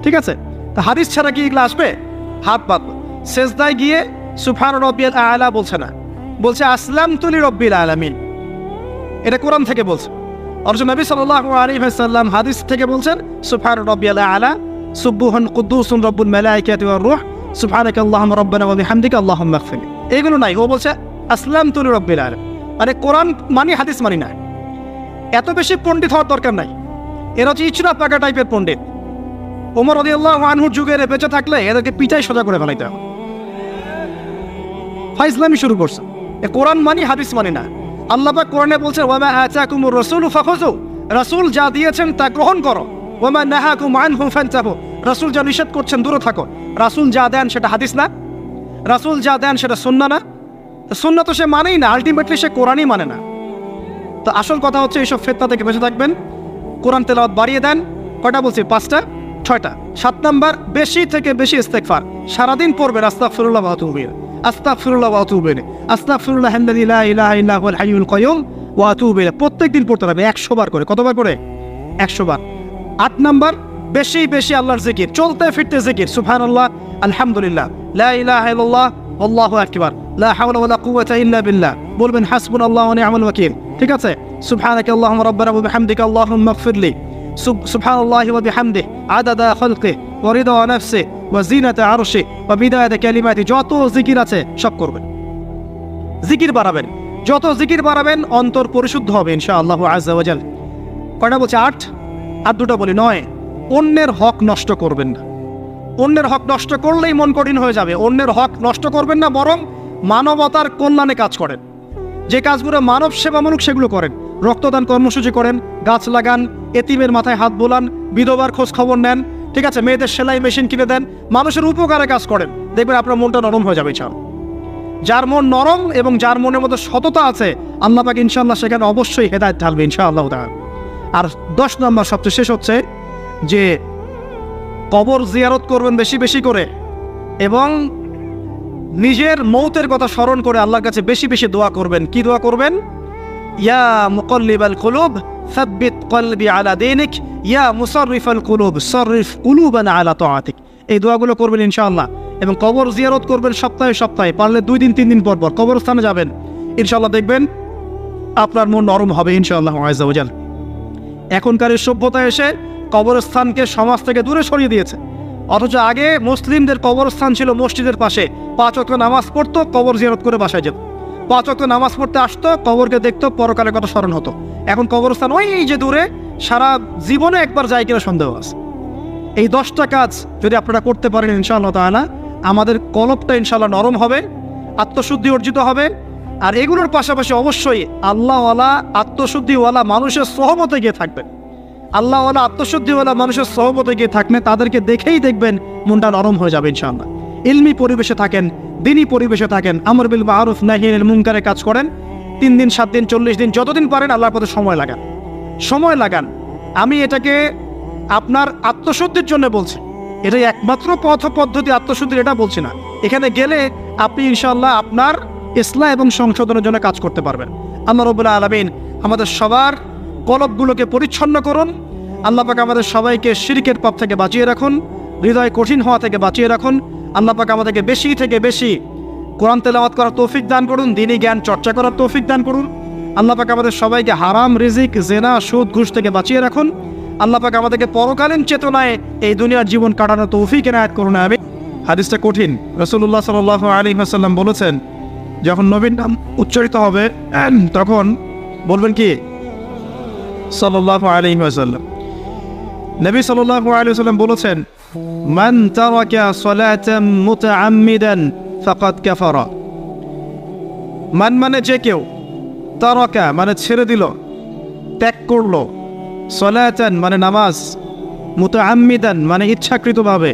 ঠিক আছে? তা হাদিস ছাড়া কি এগুলো আসবে? হাত বাঁধবে, সেজদায় গিয়ে সুবহান রাব্বিয়াল আ'লা বলছে না, বলছে আসলামতু লিরাব্বিল আলামিন। এটা কোরআন থেকে বলছে। অথচ নবী সাল্লাল্লাহু আলাইহি ওয়াসাল্লাম হাদিস থেকে বলছেন সুবহান রাব্বিয়াল আ'লা, সুবহান কুদ্দুসুন রব্বুল মালাইকাতি ওয়ার রূহ, সুবহানাকাল্লাহুম্মা রাব্বানা ওয়া বিহামদিকা আল্লাহুম্মা ইগফির। এগুলো নাই, ও বলছে আসলামতু লিরাব্বিল আলামিন। মানে কোরআন মানি, হাদিস মানি না। এত বেশি পণ্ডিত হওয়ার দরকার নাই। এরা হচ্ছে ইচরা পাকা টাইপের পণ্ডিত। ওমর রাদিয়াল্লাহু আনহুর যুগে বেঁচে থাকলে এদেরকে পিটাই সোজা করে ফেলাইতে হবে। ফাইজলামি শুরু করছে, কোরআন মানি, হাদিস মানি না। আল্লাহ পাক কোরআনে বলছেন ওয়া মা আতাকুমুর রাসূলু ফাখুযু, রাসূল যা দিয়েছেন তা গ্রহণ করো। ওয়া মা নাহাকুম আনহু ফান্তাহু, রাসূল যা নিষেধ করছেন দূরে থাকো। রাসূল যা দেন সেটা হাদিস না, রাসূল যা দেন সেটা সুন্নাহ না। সুন্নাহ তো সে মানেই না, আলটিমেটলি সে কোরআনই মানে না। তো আসল কথা হচ্ছে এইসব ফিতনা থেকে বেঁচে থাকবেন, কোরআন তেলাওয়াত বাড়িয়ে দেন। কয়টা বলছি? 5টা, 6টা। 7 নাম্বার, বেশি থেকে বেশি ইস্তেগফার সারাদিন পড়বেন। আস্তাগফিরুল্লাহ ওয়া আতুবু ইলাইহি, আস্তাগফিরুল্লাহ ওয়া আতুবু ইলাইহি, আস্তাগফিরুল্লাহ আল্লাযী লা ইলাহা ইল্লা হুয়াল হাইয়ুল কাইয়ুম ওয়া আতুবু ইলাইহি। প্রত্যেকদিন পড়তে হবে 100 বার করে। কতবার করে? 100 বার। 8 নাম্বার, বেশি বেশি আল্লাহর জিকির, চলতে ফিরতে জিকির। সুবহানাল্লাহ, আলহামদুলিল্লাহ, লা ইলাহা ইল্লাল্লাহ, আল্লাহু আকবার, লা হাওলা ওয়ালা কুওয়াতা ইল্লা বিল্লাহ। বলবেন হাসবুনাল্লাহু ওয়া নি'মাল ওয়াকিল, ঠিক আছে? সুবহানাকাল্লাহুম্মা রাব্বানা ওয়া বিহামদিকা আল্লাহুম্মা ইগফিরলি, সুবহানাল্লাহি ওয়া বিহামদিহি আদাদা খালকিহি ওয়া রিদা নাফসিহি ওয়া জিনাতা আরশিহি ওয়া বিদায়াতা কালিমাতিহি। যত জিকির আছে সব করবেন, জিকির বাড়াবেন। যত জিকির বাড়াবেন অন্তর পরিশুদ্ধ হবে ইনশাআল্লাহ আযজা ওয়া জাল। কয়টা বলছে? 8। আর 2টা বলি, 9। অন্যের হক নষ্ট করবেন না। অন্যের হক নষ্ট করলেই মন কঠিন হয়ে যাবে। অন্যের হক নষ্ট করবেন না, বরং মানবতার কল্যাণে কাজ করেন। যে কাজগুলো মানব সেবামূলক সেগুলো করেন। রক্তদান কর্মসূচি করেন, গাছ লাগান, এতিমের মাথায় হাত বোলান, বিধবার খোঁজ খবর নেন, ঠিক আছে? মেয়েদের সেলাই মেশিন কিনে দেন, মানুষের উপকারে কাজ করেন। দেখবেন আপনার মনটা নরম হয়ে যাবে ইনশাআল্লাহ। যার মন নরম এবং যার মনের মধ্যে সততা আছে, আল্লাহ পাক ইনশাআল্লাহ সেখানে অবশ্যই হেদায়েত ঢালবে ইনশাআল্লাহ তাআলা। আর 10 নম্বর সবচেয়ে শেষ হচ্ছে যে কবর জিয়ারত করবেন বেশি বেশি করে, এবং নিজের মৌতের কথা স্মরণ করে আল্লাহর কাছে বেশি বেশি দোয়া করবেন। কি দোয়া করবেন? ইয়া মুকাল্লিবাল কুলুব সাব্বিত কলবি আলা দীনিক, ইয়া মুসাররিফাল কুলুব সাররিফ কুলুবানা আলা তাআতিক। এই দোয়াগুলো করবেন ইনশাআল্লাহ। এবং কবর জিয়ারত করবেন সপ্তাহে সপ্তাহে, পারলে 2 দিন 3 দিন পর পর কবরস্থানে যাবেন। ইনশাআল্লাহ দেখবেন আপনার মন নরম হবে ইনশাআল্লাহ আযজা ওয়া জাল। এখনকার এই সভ্যতা এসে কবরস্থানকে সমাজ থেকে দূরে সরিয়ে দিয়েছে। অথচ আগে মুসলিমদের কবরস্থান ছিল মসজিদের পাশে, 5 ওয়াক্ত নামাজ পড়তো, কবর জিয়ারত করে বাসায় যেত। 5 ওয়াক্ত নামাজ পড়তে আসতো, কবরকে দেখতো, পরকালের কথা স্মরণ হতো। এখন কবরস্থান ওই যে দূরে, সারা জীবনে একবার যায় কিনা সন্দেহ আছে। এই 10টা কাজ যদি আপনারা করতে পারেন ইনশাআল্লাহ তাআলা, আমাদের কলবটা ইনশাআল্লাহ নরম হবে, আত্মশুদ্ধি অর্জিত হবে। আর এগুলোর পাশাপাশি অবশ্যই আল্লাহওয়ালা, আত্মশুদ্ধিওয়ালা মানুষের সহমতে গিয়ে থাকবেন। আল্লাহওয়ালা, আত্মশুদ্ধিওয়ালা মানুষের সহমতে গিয়ে থাকবেন, তাদেরকে দেখেই দেখবেন মনটা নরম হয়ে যাবে ইনশাআল্লাহ। ইলমি পরিবেশে থাকেন, দিনী পরিবেশে থাকেন, আমর বিল মারুফ নাহি আনিল মুনকারে কাজ করেন। 3 দিন 7 দিন 40 দিন যতদিন পারেন আল্লাহর পথে সময় লাগান, সময় লাগান। আমি এটাকে আপনার আত্মশুদ্ধির জন্য বলছি, এটাই একমাত্র পথ পদ্ধতি আত্মশুদ্ধির, এটা বলছি না। এখানে গেলে আপনি ইনশাআল্লাহ আপনার ইসলাহ এবং সংশোধনের জন্য কাজ করতে পারবেন। আল্লাহ রাব্বুল আলামিন আমাদের সবার কলবগুলোকে পরিচ্ছন্ন করুন। আল্লাহ পাক আমাদের সবাইকে শিরকের পাপ থেকে বাঁচিয়ে রাখুন, হৃদয় কঠিন হওয়া থেকে বাঁচিয়ে রাখুন। আল্লাহ পাক আমাদেরকে বেশি থেকে বেশি কোরআন তেলাওয়াত করার তৌফিক দান করুন, দ্বীনি জ্ঞান চর্চা করার তৌফিক দান করুন। আল্লাহ পাক আমাদের সবাইকে হারাম রিজিক, জেনা, সুদ, ঘুষ থেকে বাঁচিয়ে রাখুন। আল্লাহ পাক আমাদেরকে পরকালীন চেতনায় এই দুনিয়ার জীবন কাটানোর তৌফিক এনায়েত করুন। আমিন। হাদিসটা কঠিন। রাসূলুল্লাহ সাল্লাল্লাহু আলাইহি ওয়াসাল্লাম বলেছেন, যখন নবীর নাম উচ্চারিত হবে তখন বলবেন কি? সাল্লাল্লাহু আলাইহি ওয়াসাল্লাম। নবী সাল্লাল্লাহু আলাইহি ওয়াসাল্লাম বলেছেন, মান তারাকা সালাতান মুতাআম্মিদান ফাকাদ কাফারা। মান মানে যে কেউ, তারাকা মানে ছেড়ে দিল, ত্যাগ করলো, সালাতান মানে নামাজ, মুতাআম্মিদান মানে ইচ্ছাকৃতভাবে,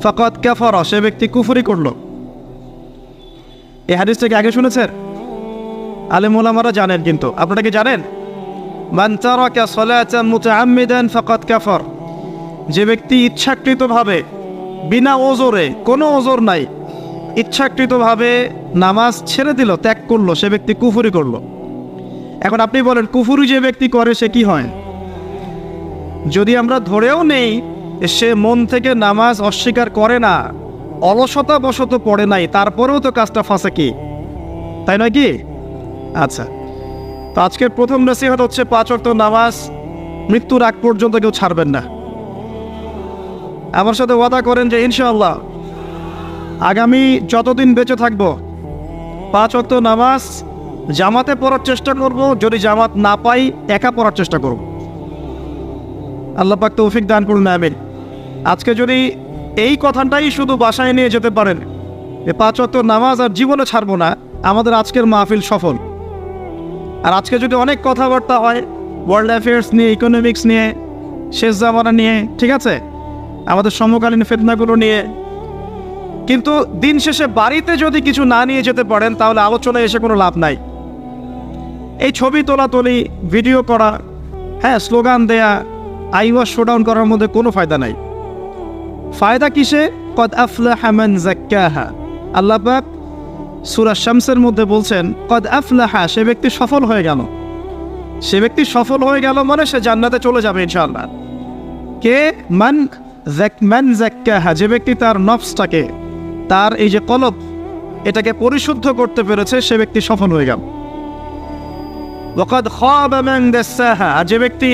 ফাকাদ কাফারা সে ব্যক্তি কুফরি করলো। এই হাদিসটাকে আগে শুনেছেন? আলেম ওলামারা জানেন, কিন্তু আপনারা কি জানেন? মান তারাকা সালাতান মুতাআম্মিদান ফাকাদ কাফার, যে ব্যক্তি ইচ্ছাকৃতভাবে বিনা ওজরে, কোনো ওজর নাই, ইচ্ছাকৃতভাবে নামাজ ছেড়ে দিল, ত্যাগ করলো, সে ব্যক্তি কুফরি করলো। এখন আপনি বলেন, কুফরি যে ব্যক্তি করে সে কি হয়? যদি আমরা ধরেও নেই সে মন থেকে নামাজ অস্বীকার করে না, অলসতা বশত পড়ে নাই, তারপরেও তো কাজটা ফাঁসে, কি তাই নয় কি? আচ্ছা, তো আজকের প্রথম নসিহত হচ্ছে 5 ওয়াক্ত নামাজ মৃত্যুর আগ পর্যন্ত কেউ ছাড়বেন না। আমার সাথে ওয়াদা করেন যে ইনশাআল্লাহ আগামী যতদিন বেঁচে থাকব 5 ওয়াক্ত নামাজ জামাতে পড়ার চেষ্টা করব, যদি জামাত না পাই একা পড়ার চেষ্টা করব। আল্লাহ পাক তৌফিক দান করুন। আমিন। আজকে যদি এই কথাটাই শুধু বাসায় নিয়ে যেতে পারেন, 5 ওয়াক্ত নামাজ আর জীবনে ছাড়বো না, আমাদের আজকের মাহফিল সফল। আর আজকে যদি অনেক কথাবার্তা হয় ওয়ার্ল্ড অ্যাফেয়ার্স নিয়ে, ইকোনমিক্স নিয়ে, শেষ জামানা নিয়ে, ঠিক আছে, আমাদের সমকালীন ফিতনাগুলো নিয়ে, কিন্তু দিন শেষে বাড়িতে যদি কিছু না নিয়ে যেতে পারেন তাহলে আলোচনায় এসে কোনো লাভ নাই। এই ছবি তোলাতুলি, ভিডিও করা, হ্যাঁ, স্লোগান দেয়া, আইওয়াস শোডাউন করার মধ্যে কোনো ফায়দা নাই। ফায়দা কিসে? কদ আফলাহা মান যাক্কাহা। আল্লাহ পাক সূরা শামসের মধ্যে বলছেন, কদ আফলাহা, সে ব্যক্তি সফল হয়ে গেল। সে ব্যক্তি সফল হয়ে গেল মানে সে জান্নাতে চলে যাবে ইনশাআল্লাহ। কে? মান যাক্কাহা, যে ব্যক্তি তার নফসটাকে, তার এই যে কলব, এটাকে পরিশুদ্ধ করতে পেরেছে, সে ব্যক্তি সফল হয়ে গেল। ওয়াকাদ খাবা মান দাসাহা, যে ব্যক্তি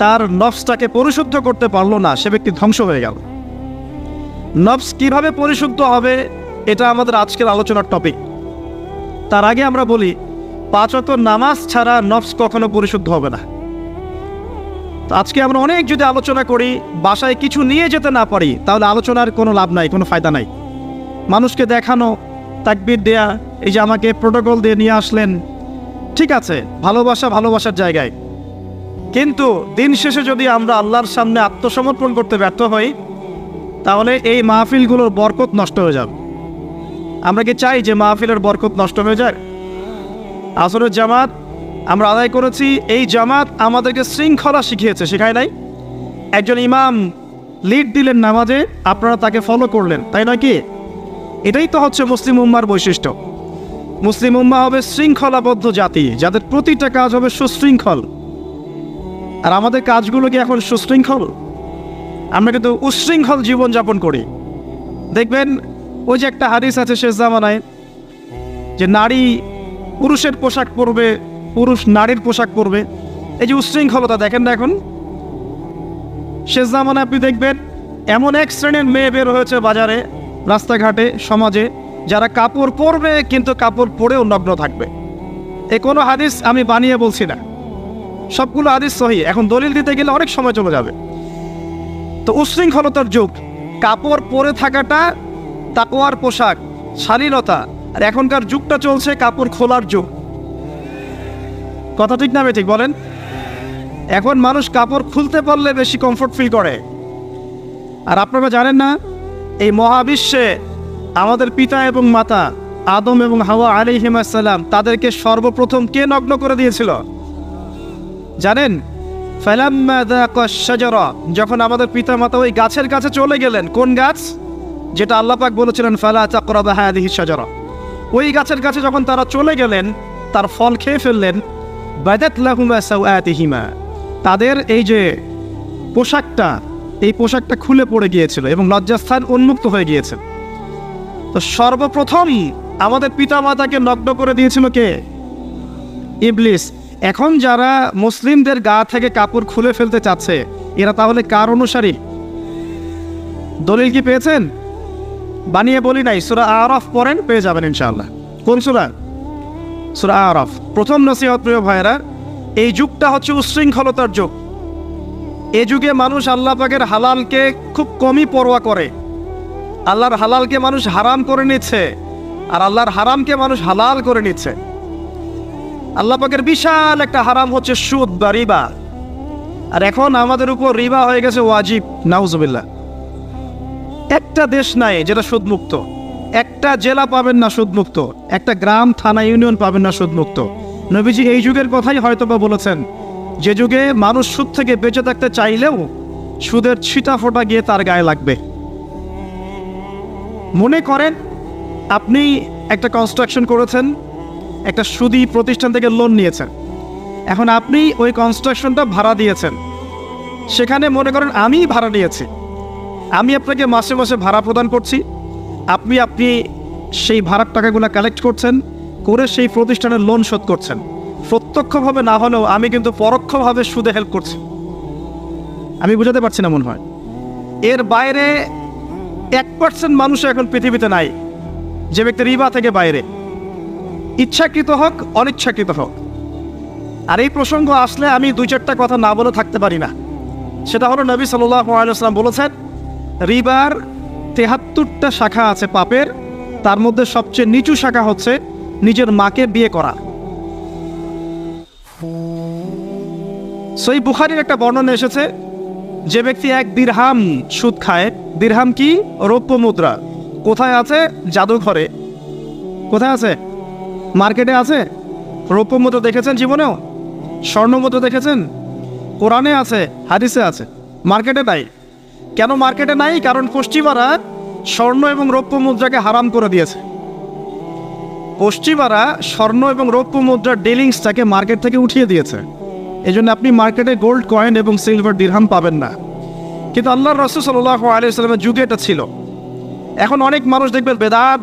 তার নফসটাকে পরিশুদ্ধ করতে পারলো না, সে ব্যক্তি ধ্বংস হয়ে গেল। নফস কিভাবে পরিশুদ্ধ হবে এটা আমাদের আজকের আলোচনার টপিক। তার আগে আমরা বলি, 5 ওয়াক্ত নামাজ ছাড়া নফস কখনো পরিশুদ্ধ হবে না। তো আজকে আমরা অনেক যদি আলোচনা করি, বাসায় কিছু নিয়ে যেতে না পারি, তাহলে আলোচনার কোনো লাভ নাই, কোনো ফায়দা নাই। মানুষকে দেখানো, তাকবীর দেয়া, এই যে আমাকে প্রোটোকল দিয়ে নিয়ে আসলেন, ঠিক আছে, ভালোবাসা ভালোবাসার জায়গায়, কিন্তু দিন শেষে যদি আমরা আল্লাহর সামনে আত্মসমর্পণ করতে ব্যর্থ হই তাহলে এই মাহফিলগুলোর বরকত নষ্ট হয়ে যাবে। আমরা কি চাই যে মাহফিলের বরকত নষ্ট হয়ে যায়? আসরের জামাত আমরা আদায় করেছি, এই জামাত আমাদেরকে শৃঙ্খলা শিখিয়েছে, শেখায় নাই? একজন ইমাম লিড দিলেন নামাজে, আপনারা তাকে ফলো করলেন, তাই নয় কি? এটাই তো হচ্ছে মুসলিম উম্মার বৈশিষ্ট্য। মুসলিম উম্মা হবে শৃঙ্খলাবদ্ধ জাতি, যাদের প্রতিটা কাজ হবে সুশৃঙ্খল। আর আমাদের কাজগুলো কি এখন সুশৃঙ্খল? আমরা কিন্তু উশৃঙ্খল জীবনযাপন করি। দেখবেন ওই যে একটা হাদিস আছে শেষ জামানায়, যে নারী পুরুষের পোশাক পরবে, পুরুষ নারীর পোশাক পরবে। এই যে উশৃঙ্খলতা দেখেন না এখন শেষ জামানায়। আপনি দেখবেন এমন এক শ্রেণীর মেয়ে বের হয়েছে বাজারে, রাস্তাঘাটে, সমাজে, যারা কাপড় পরবে কিন্তু কাপড় পরেও নগ্ন থাকবে। এই কোনো হাদিস আমি বানিয়ে বলছি না, সবগুলো হাদিস সহিহ। এখন দলিল দিতে গেলে অনেক সময় চলে যাবে। তো উশৃঙ্খলতার যুগ, কাপড় পরে থাকাটা তাকওয়ার পোশাক, শালীনতা। আর এখনকার যুগটা চলছে কাপড় খোলার যুগ। কথা ঠিক না ঠিক বলেন? এখন মানুষ কাপড় খুলতে পারলে বেশি কমফোর্ট ফিল করে। আর আপনারা জানেন না, এই মহাবিশ্বে আমাদের পিতা এবং মাতা আদম এবং হাওয়া আলাইহিস সালাম, তাদেরকে সর্বপ্রথম কে নগ্ন করে দিয়েছিল জানেন? ফালাম্মা যাকা শাজারা, যখন আমাদের পিতা মাতা ওই গাছের কাছে চলে গেলেন। কোন গাছ? যেটা আল্লাহ পাক বলেছিলেন ফালা তাকরাবা হাযিহি শাজারা, ওই গাছের কাছে যখন তারা চলে গেলেন, তার ফল খেয়ে ফেললেন, বাদাত লাহুমা সাওআতিহিমা, তাদের এই যে পোশাকটা, এই পোশাকটা খুলে পড়ে গিয়েছিল এবং লজ্জাস্থান উন্মুক্ত হয়ে গিয়েছে। তো সর্বপ্রথম আমাদের পিতামাতাকে নগ্ন করে দিয়েছিল কে? ইবলিস। এখন যারা মুসলিমদের গা থেকে কাপড় খুলে ফেলতে চাচ্ছে, এরা তাহলে কার অনুসারী? দলিল কি পেয়েছেন? বানিয়ে বলি নাই, সূরা আরাফ পড়েন, পেয়ে যাবেন ইনশাআল্লাহ। কোন সূরা? সূরা আরাফ। প্রথম নসিহত প্রিয় ভাইরা, এই যুগটা হচ্ছে উশৃঙ্খলতার যুগ। এই যুগে মানুষ আল্লাহ পাকের হালালকে খুব কমই পরোয়া করে। আল্লাহর হালালকে মানুষ হারাম করে নিচ্ছে, আর আল্লাহর হারামকে মানুষ হালাল করে নিচ্ছে। আল্লাহ পাকের বিশাল একটা হারাম হচ্ছে সুদ বা রিবা, আর এখন আমাদের উপর রিবা হয়ে গেছে ওয়াজিব। নাউজুবিল্লাহ। একটা দেশ নাই যেটা সুদমুক্ত, একটা জেলা পাবেন না সুদমুক্ত, একটা গ্রাম, থানা, ইউনিয়ন পাবেন না সুদমুক্ত। নবীজি এই যুগের কথাই হয়তোবা বলেছেন, যে যুগে মানুষ সুদ থেকে বেঁচে থাকতে চাইলেও সুদের ছিটা ফোঁটা গিয়ে তার গায়ে লাগবে। মনে করেন আপনি একটা কনস্ট্রাকশন করেছেন, একটা সুদী প্রতিষ্ঠান থেকে লোন নিয়েছেন, এখন আপনি ওই কনস্ট্রাকশনটা ভাড়া দিয়েছেন। সেখানে মনে করেন আমি ভাড়া নিয়েছি, আমি আপনাকে মাসে মাসে ভাড়া প্রদান করছি, আপনি সেই ভাড়ার টাকাগুলো কালেক্ট করছেন, করে সেই প্রতিষ্ঠানের লোন শোধ করছেন। প্রত্যক্ষভাবে না হলেও আমি কিন্তু পরোক্ষভাবে সুদে হেল্প করছি। আমি বুঝাতে পারছি না মনে হয়। এর বাইরে 1% মানুষ এখন পৃথিবীতে নাই যে ব্যক্তি রিবা থেকে বাইরে, ইচ্ছাকৃত হোক অনিচ্ছাকৃত হোক। আর এই প্রসঙ্গ আসলে আমি 2-4টা কথা না বলে থাকতে পারি না। সেটা হলো, নবী সাল্লাল্লাহু আলাইহি ওয়াসাল্লাম বলেছেন, রিবার 73টা শাখা আছে পাপের, তার মধ্যে সবচেয়ে নিচু শাখা হচ্ছে নিজের মাকে বিয়ে করা। সহিহ বুখারীর একটা বর্ণনা এসেছে, যে ব্যক্তি 1 দিরহাম সুদ খায়, দিরহাম কি? রৌপ্য মুদ্রা। কোথায় আছে? জাদুঘরে। কোথায় আছে? মার্কেটে আছে। রৌপ্য মুদ্রা দেখেছেন জীবনেও? স্বর্ণ মুদ্রা দেখেছেন? কোরআনে আছে, হাদিসে আছে, মার্কেটে নাই। কেন মার্কেটে নাই? কারণ পশ্চিমারা স্বর্ণ এবং রৌপ্য মুদ্রাকে হারাম করে দিয়েছে। পশ্চিমারা স্বর্ণ এবং রৌপ্য মুদ্রার ডিলিংসটাকে মার্কেট থেকে উঠিয়ে দিয়েছে। এই জন্য আপনি মার্কেটে গোল্ড কয়েন এবং সিলভার দিরহাম পাবেন না। কিন্তু আল্লাহর রাসূল সাল্লাল্লাহু আলাইহি ওয়াসাল্লামের যুগে এটা ছিল। এখন অনেক মানুষ দেখবেন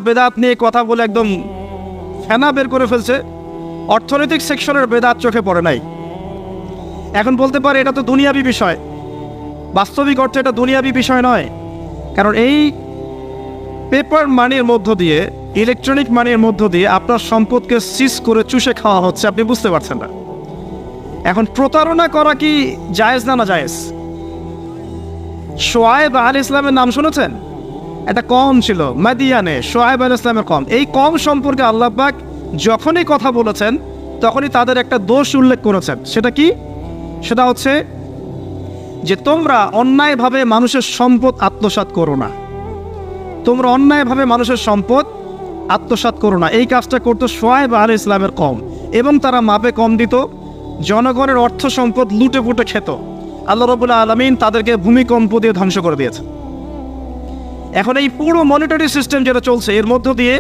বেদাত নিয়ে কথা বলে একদম ফেনা বের করে ফেলছে। অর্থনৈতিক সেকশনের বেদাত চোখে পড়ে নাই। এখন বলতে পারে এটা তো দুনিয়াবি বিষয়। বাস্তবিক অর্থে এটা দুনিয়াবি বিষয় নয়। কারণ এই পেপার মানির মধ্য দিয়ে, ইলেকট্রনিক মানির মধ্য দিয়ে আপনার সম্পদকে সিজ করে চুষে খাওয়া হচ্ছে, আপনি বুঝতে পারছেন না। এখন প্রতারণা করা কি জায়েজ না জায়েজ? শোয়েব আলাইহিস সালামের নাম শুনেছেন? একটা কম ছিল মাদিয়ানে, শোয়েব আলাইহিস সালামের কম। এই কম সম্পর্কে আল্লাহ পাক যখনই কথা বলেছেন তখনই তাদের একটা দোষ উল্লেখ করেছেন। সেটা কি? সেটা হচ্ছে যে তোমরা অন্যায়ভাবে মানুষের সম্পদ আত্মসাৎ করো না। তোমরা অন্যায়ভাবে মানুষের সম্পদ আত্মসাৎ করো না। এই কাজটা করতো শোয়েব আলাইহিস সালামের কম, এবং তারা মাপে কম দিত, জনগণের অর্থ সম্পদ লুটে পুটে খেত। আল্লাহ রাব্বুল আলামিন তাদেরকে ভূমিকম্প দিয়ে ধ্বংস করে দিয়েছে। এখন এই পুরো মনিটারি সিস্টেম যেটা চলছে, এর মধ্য দিয়ে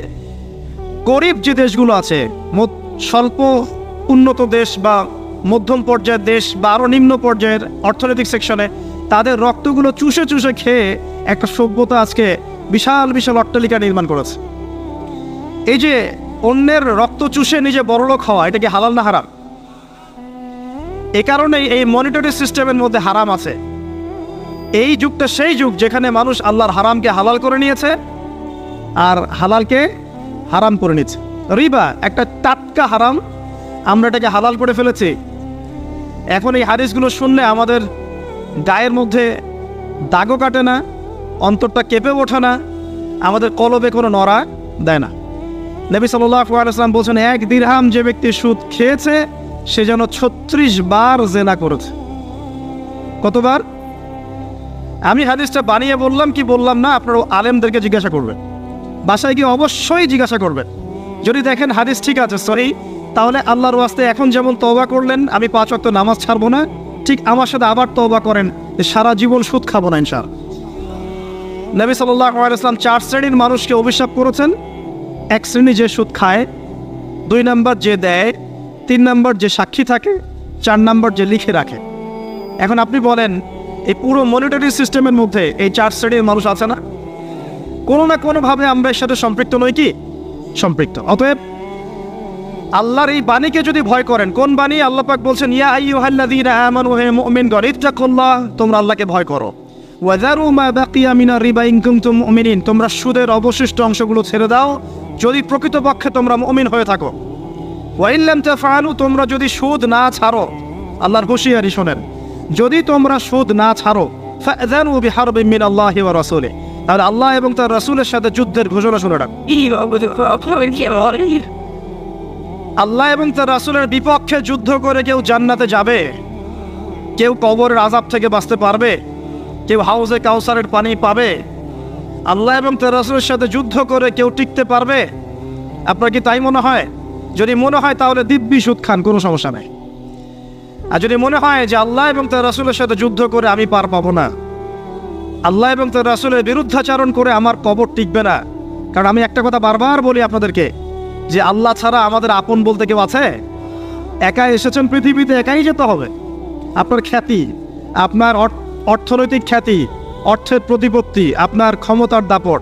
গরিব যে দেশগুলো আছে, স্বল্প উন্নত দেশ বা মধ্যম পর্যায়ের দেশ বা আরও নিম্ন পর্যায়ের অর্থনৈতিক সেকশনে, তাদের রক্তগুলো চুষে চুষে খেয়ে একটা সভ্যতা আজকে বিশাল বিশাল অট্টালিকা নির্মাণ করেছে। এই যে অন্যের রক্ত চুষে নিজে বড়লোক হওয়া, এটা কি হালাল না হারাম? এ কারণেই এই মনিটারি সিস্টেমের মধ্যে হারাম আছে। এই যুগটা সেই যুগ যেখানে মানুষ আল্লাহর হারামকে হালাল করে নিয়েছে আর হালালকে হারাম করে নিচ্ছে। রিবা একটা টাটকা হারাম, আমরা এটাকে হালাল করে ফেলেছি। এখন এই হাদিসগুলো শুনলে আমাদের গায়ের মধ্যে দাগও কাটে না, অন্তরটা কেঁপে ওঠে না, আমাদের কলবে কোনো নড়া দেয় না। নবী সাল্লাল্লাহু আলাইহি ওয়াসাল্লাম বলছেন, 1 দিরহাম যে ব্যক্তি সুদ খেয়েছে সে যেন 36 বার জেনা করেছে। কতবার? আমি হাদিসটা বানিয়ে বললাম কি বললাম না, আপনারা আলেমদেরকে জিজ্ঞাসা করবেন, বাসায় গিয়ে অবশ্যই জিজ্ঞাসা করবেন। যদি দেখেন হাদিস ঠিক আছে, সহি, তাহলে আল্লাহর ওয়াস্তে এখন যেমন তওবা করলেন আমি 5 ওয়াক্ত নামাজ ছাড়বো না, ঠিক আমার সাথে আবার তওবা করেন যে সারা জীবন সুদ খাবো না ইনশাআল্লাহ। নবী সাল্লাল্লাহু আলাইহি ওয়াসাল্লাম 4 শ্রেণীর মানুষকে অভিশাপ করেছেন। এক শ্রেণী যে সুদ খায়, 2 নাম্বার যে দেয়, 3 নাম্বার যে সাক্ষী থাকে, 4 নাম্বার যে লিখে রাখে। এখন আপনি বলেন এই পুরো মনিটারি সিস্টেমের মধ্যে এই 4 শ্রেণীর মানুষ আছে না? কোনো না কোনোভাবে আমরা এর সাথে সম্পৃক্ত নই কি? সম্পৃক্ত। অতএব আল্লাহর এই বাণীকে যদি ভয় করেন, কোন বাণী? আল্লাহ পাক বলছেন ইয়া আইয়ুহাল্লাযীনা আমানু হে মুমিনগণ ইত্তাকুল্লাহ, তোমরা আল্লাহকে ভয় করো। ওয়াযারু মা বাকিয়া মিনার রিবা ইন কুনতুম মুমিনিন, তোমরা সুদের অবশিষ্ট অংশগুলো ছেড়ে দাও যদি প্রকৃতপক্ষে তোমরা মুমিন হয়ে থাকো। ওয়া ইন লাম তাফআলু, তোমরা যদি সুদ না ছাড়ো, আল্লাহর হুঁশিয়ারি শোনেন, যদি তোমরা সুদ না ছাড়ো, ফাযানু বিহারবিন মিনাল্লাহি ওয়া রাসূলিহি, তাহলে আল্লাহ এবং তার রাসূলের সাথে যুদ্ধের ঘোষণা শুনে রাখো। আল্লাহ এবং তার রাসূলের বিপক্ষে যুদ্ধ করে কেউ জান্নাতে যাবে? কেউ কবরের আযাব থেকে বাঁচতে পারবে? কেউ হাউজে কাউসারের পানি পাবে? আল্লাহ এবং তার রাসূলের সাথে যুদ্ধ করে কেউ টিকতে পারবে? আপনার কি তাই মনে হয়? যদি মনে হয় তাহলে দিব্যি সুদ খান, কোনো সমস্যা নেই। আর যদি মনে হয় যে আল্লাহ এবং তার রাসূলের সাথে যুদ্ধ করে আমি পার পাবো না, আল্লাহ এবং তার রাসূলের বিরুদ্ধাচরণ করে আমার কবর টিকবে না, কারণ আমি একটা কথা বারবার বলি আপনাদেরকে যে আল্লাহ ছাড়া আমাদের আপন বলতে কেউ আছে? একা এসেছেন পৃথিবীতে, একাই যেতে হবে। আপনার খ্যাতি, আপনার অর্থনৈতিক খ্যাতি, অর্থের প্রতিপত্তি, আপনার ক্ষমতার দাপট,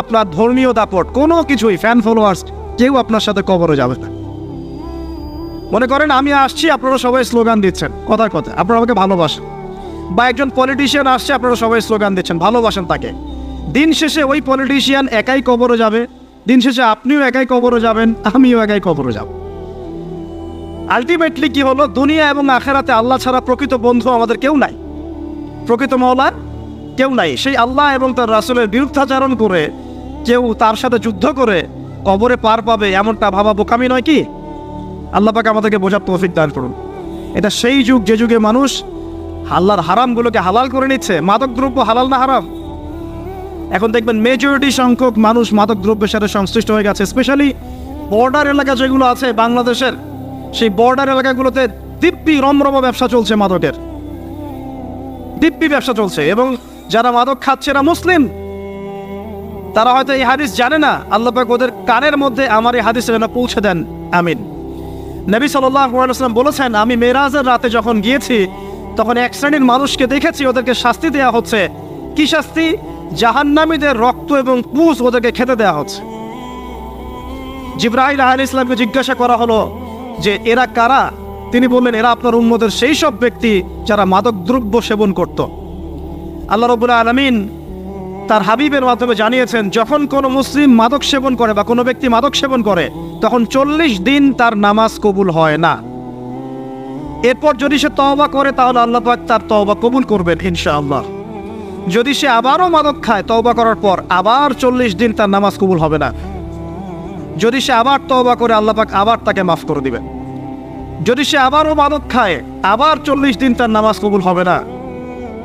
আপনার ধর্মীয় দাপট, কোনো কিছুই, ফ্যান ফলোয়ার্স, কেউ আপনার সাথে কবরে যাবে না। মনে করেন আমি আসছি, আপনারা সবাই স্লোগান দিচ্ছেন, কথার কথা আপনারা আমাকে ভালোবাসেন, বা একজন পলিটিশিয়ান আসছে, আপনারা সবাই স্লোগান দিচ্ছেন, ভালোবাসেন তাকে। দিন শেষে ওই পলিটিশিয়ান একাই কবরে যাবে, দিন শেষে আপনিও একাই কবরে যাবেন, আমিও একাই কবরে যাব। আলটিমেটলি কি হলো? দুনিয়া এবং আখেরাতে আল্লাহ ছাড়া প্রকৃত বন্ধু আমাদের কেউ নাই, প্রকৃত মওলা কেউ নাই। সেই আল্লাহ এবং তার রাসূলের বিরুদ্ধাচরণ করে কেউ তার সাথে যুদ্ধ করে কবরে পার পাবে, এমনটা ভাবা বোকামি নয় কি? আল্লাহ পাক আমাদেরকে বোঝার তৌফিক দান করুন। এটা সেই যুগ যে যুগে মানুষ আল্লাহর হারামগুলোকে হালাল করে নিচ্ছে। মাদক দ্রব্য হালাল না হারাম? এখন দেখবেন মেজরিটি সংখ্যক মানুষ মাদক দ্রব্যের সাথে সংশ্লিষ্ট হয়ে গেছে। স্পেশালি বর্ডার এলাকা যেগুলো আছে বাংলাদেশের, সেই বর্ডার এলাকাগুলোতে দিব্যি রমরম ব্যবসা চলছে, মাদকের দিব্যি ব্যবসা চলছে। এবং যারা মাদক খাচ্ছে এরা মুসলিম, তারা হয়তো এই হাদিস জানে না। আল্লাহ পাক ওদের কানের মধ্যে আমার এই হাদিস যেন পৌঁছে দেন, আমিন। নবী সাল্লাল্লাহু আলাইহি ওয়াসাল্লাম বলেছেন, আমি মেরাজের রাতে যখন গিয়েছি তখন এক শ্রেণীর মানুষকে দেখেছি, ওদেরকে শাস্তি দেওয়া হচ্ছে। কি শাস্তি? জাহান্নামীদের রক্ত এবং পুঁজ ওদেরকে খেতে দেওয়া হচ্ছে। জিবরাইল আলাইহিস সালামকে জিজ্ঞাসা করা হলো যে এরা কারা? তিনি বললেন, এরা আপনার উম্মতের সেই সব ব্যক্তি যারা মাদক দ্রব্য সেবন করত। আল্লাহ রাব্বুল আলামিন তার হাবিবের মাধ্যমে জানিয়েছেন, যখন কোনো মুসলিম মাদক সেবন করে বা কোনো ব্যক্তি মাদক সেবন করে, তখন 40 দিন তার নামাজ কবুল হয় না। এরপর যদি সে তওবা করে তাহলে আল্লাহ পাক তার তওবা কবুল করবেন ইনশাআল্লাহ। যদি সে আবারও মাদক খায় তওবা করার পর, আবার 40 দিন তার নামাজ কবুল হবে না। যদি সে আবার তওবা করে, আল্লাহ পাক আবার তাকে মাফ করে দিবেন। যদি সে আবারও মাদক খায়, আবার 40 দিন তার নামাজ কবুল হবে না।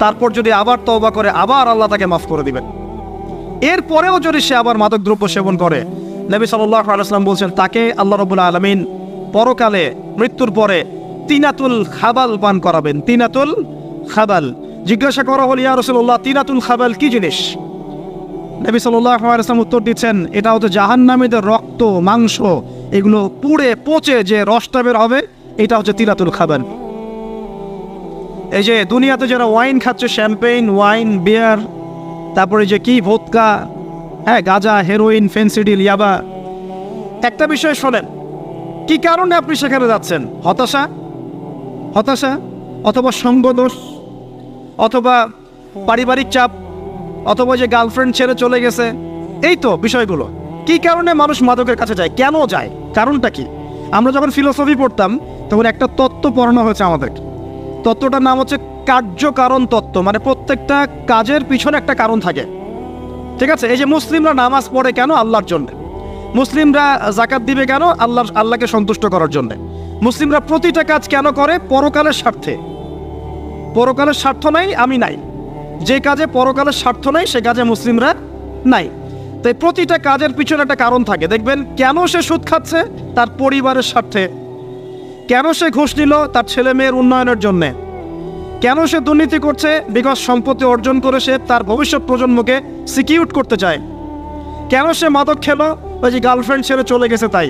তারপর যদি আবার তওবা করে, আবার আল্লাহ তাকে মাফ করে দিবেন। এরপরেও যদি সে আবার মাদক দ্রব্য সেবন করে, নবী সাল্লাল্লাহু আলাইহি ওয়াসাল্লাম বলছেন, তাকে আল্লাহ রাব্বুল আলামিন পরকালে মৃত্যুর পরে তিনাতুল খাবাল পান করাবেন। তিনাতুল খাবাল। জিজ্ঞাসা করা হল, ইয়া রাসূলুল্লাহ, তিনাতুল খাবাল কি জিনিস? নবী সাল্লাল্লাহু আলাইহি ওয়াসাল্লাম উত্তর দিচ্ছেন, এটা হচ্ছে জাহান্নামীদের রক্ত, মাংস, এগুলো পুড়ে পচে যে রসটা বের হবে, এটা হচ্ছে তিনাতুল খাবাল। এই যে দুনিয়াতে যারা ওয়াইন খাচ্ছে, শ্যাম্পেইন, ওয়াইন, বিয়ার, তারপরে যে কি ভোদকা, হ্যাঁ, গাঁজা, হেরোইন, ফেন্সিডিল, ইয়াবা, একটা বিষয় শোনেন, কি কারণে আপনি সেখানে যাচ্ছেন? হতাশা, অথবা সঙ্গদোষ, অথবা পারিবারিক চাপ, অথবা যে গার্লফ্রেন্ড ছেড়ে চলে গেছে, এই তো বিষয়গুলো। কি কারণে মানুষ মাদকের কাছে যায়? কেন যায়? কারণটা কি? আমরা যখন ফিলোসফি পড়তাম তখন একটা তত্ত্ব পড়ানো হয়েছে আমাদেরকে। তত্ত্বটার নাম হচ্ছে কার্যকারণ তত্ত্ব। মানে প্রত্যেকটা কাজের পিছনে একটা কারণ থাকে, ঠিক আছে? এই যে মুসলিমরা নামাজ পড়ে কেন? আল্লাহর জন্য। মুসলিমরা যাকাত দিবে কেন? আল্লাহকে সন্তুষ্ট করার জন্য। মুসলিমরা প্রতিটা কাজ কেন করে? পরকালের স্বার্থে। পরকালের স্বার্থ নাই, আমি নাই। যে কাজে পরকালের স্বার্থ নাই সে কাজে মুসলিমরা নাই। তাই প্রতিটা কাজের পিছনে একটা কারণ থাকে। দেখবেন কেন সে সুদ খাচ্ছে? তার পরিবারের স্বার্থে। কেন সে ঘুষ নিল? তার ছেলে মেয়ের উন্নয়নের জন্যে। কেন সে দুর্নীতি করছে? বিকজ সম্পত্তি অর্জন করে সে তার ভবিষ্যৎ প্রজন্মকে সিকিউর করতে চায়। কেন সে মাদক খেলো? ওই যে গার্লফ্রেন্ড ছেড়ে চলে গেছে তাই।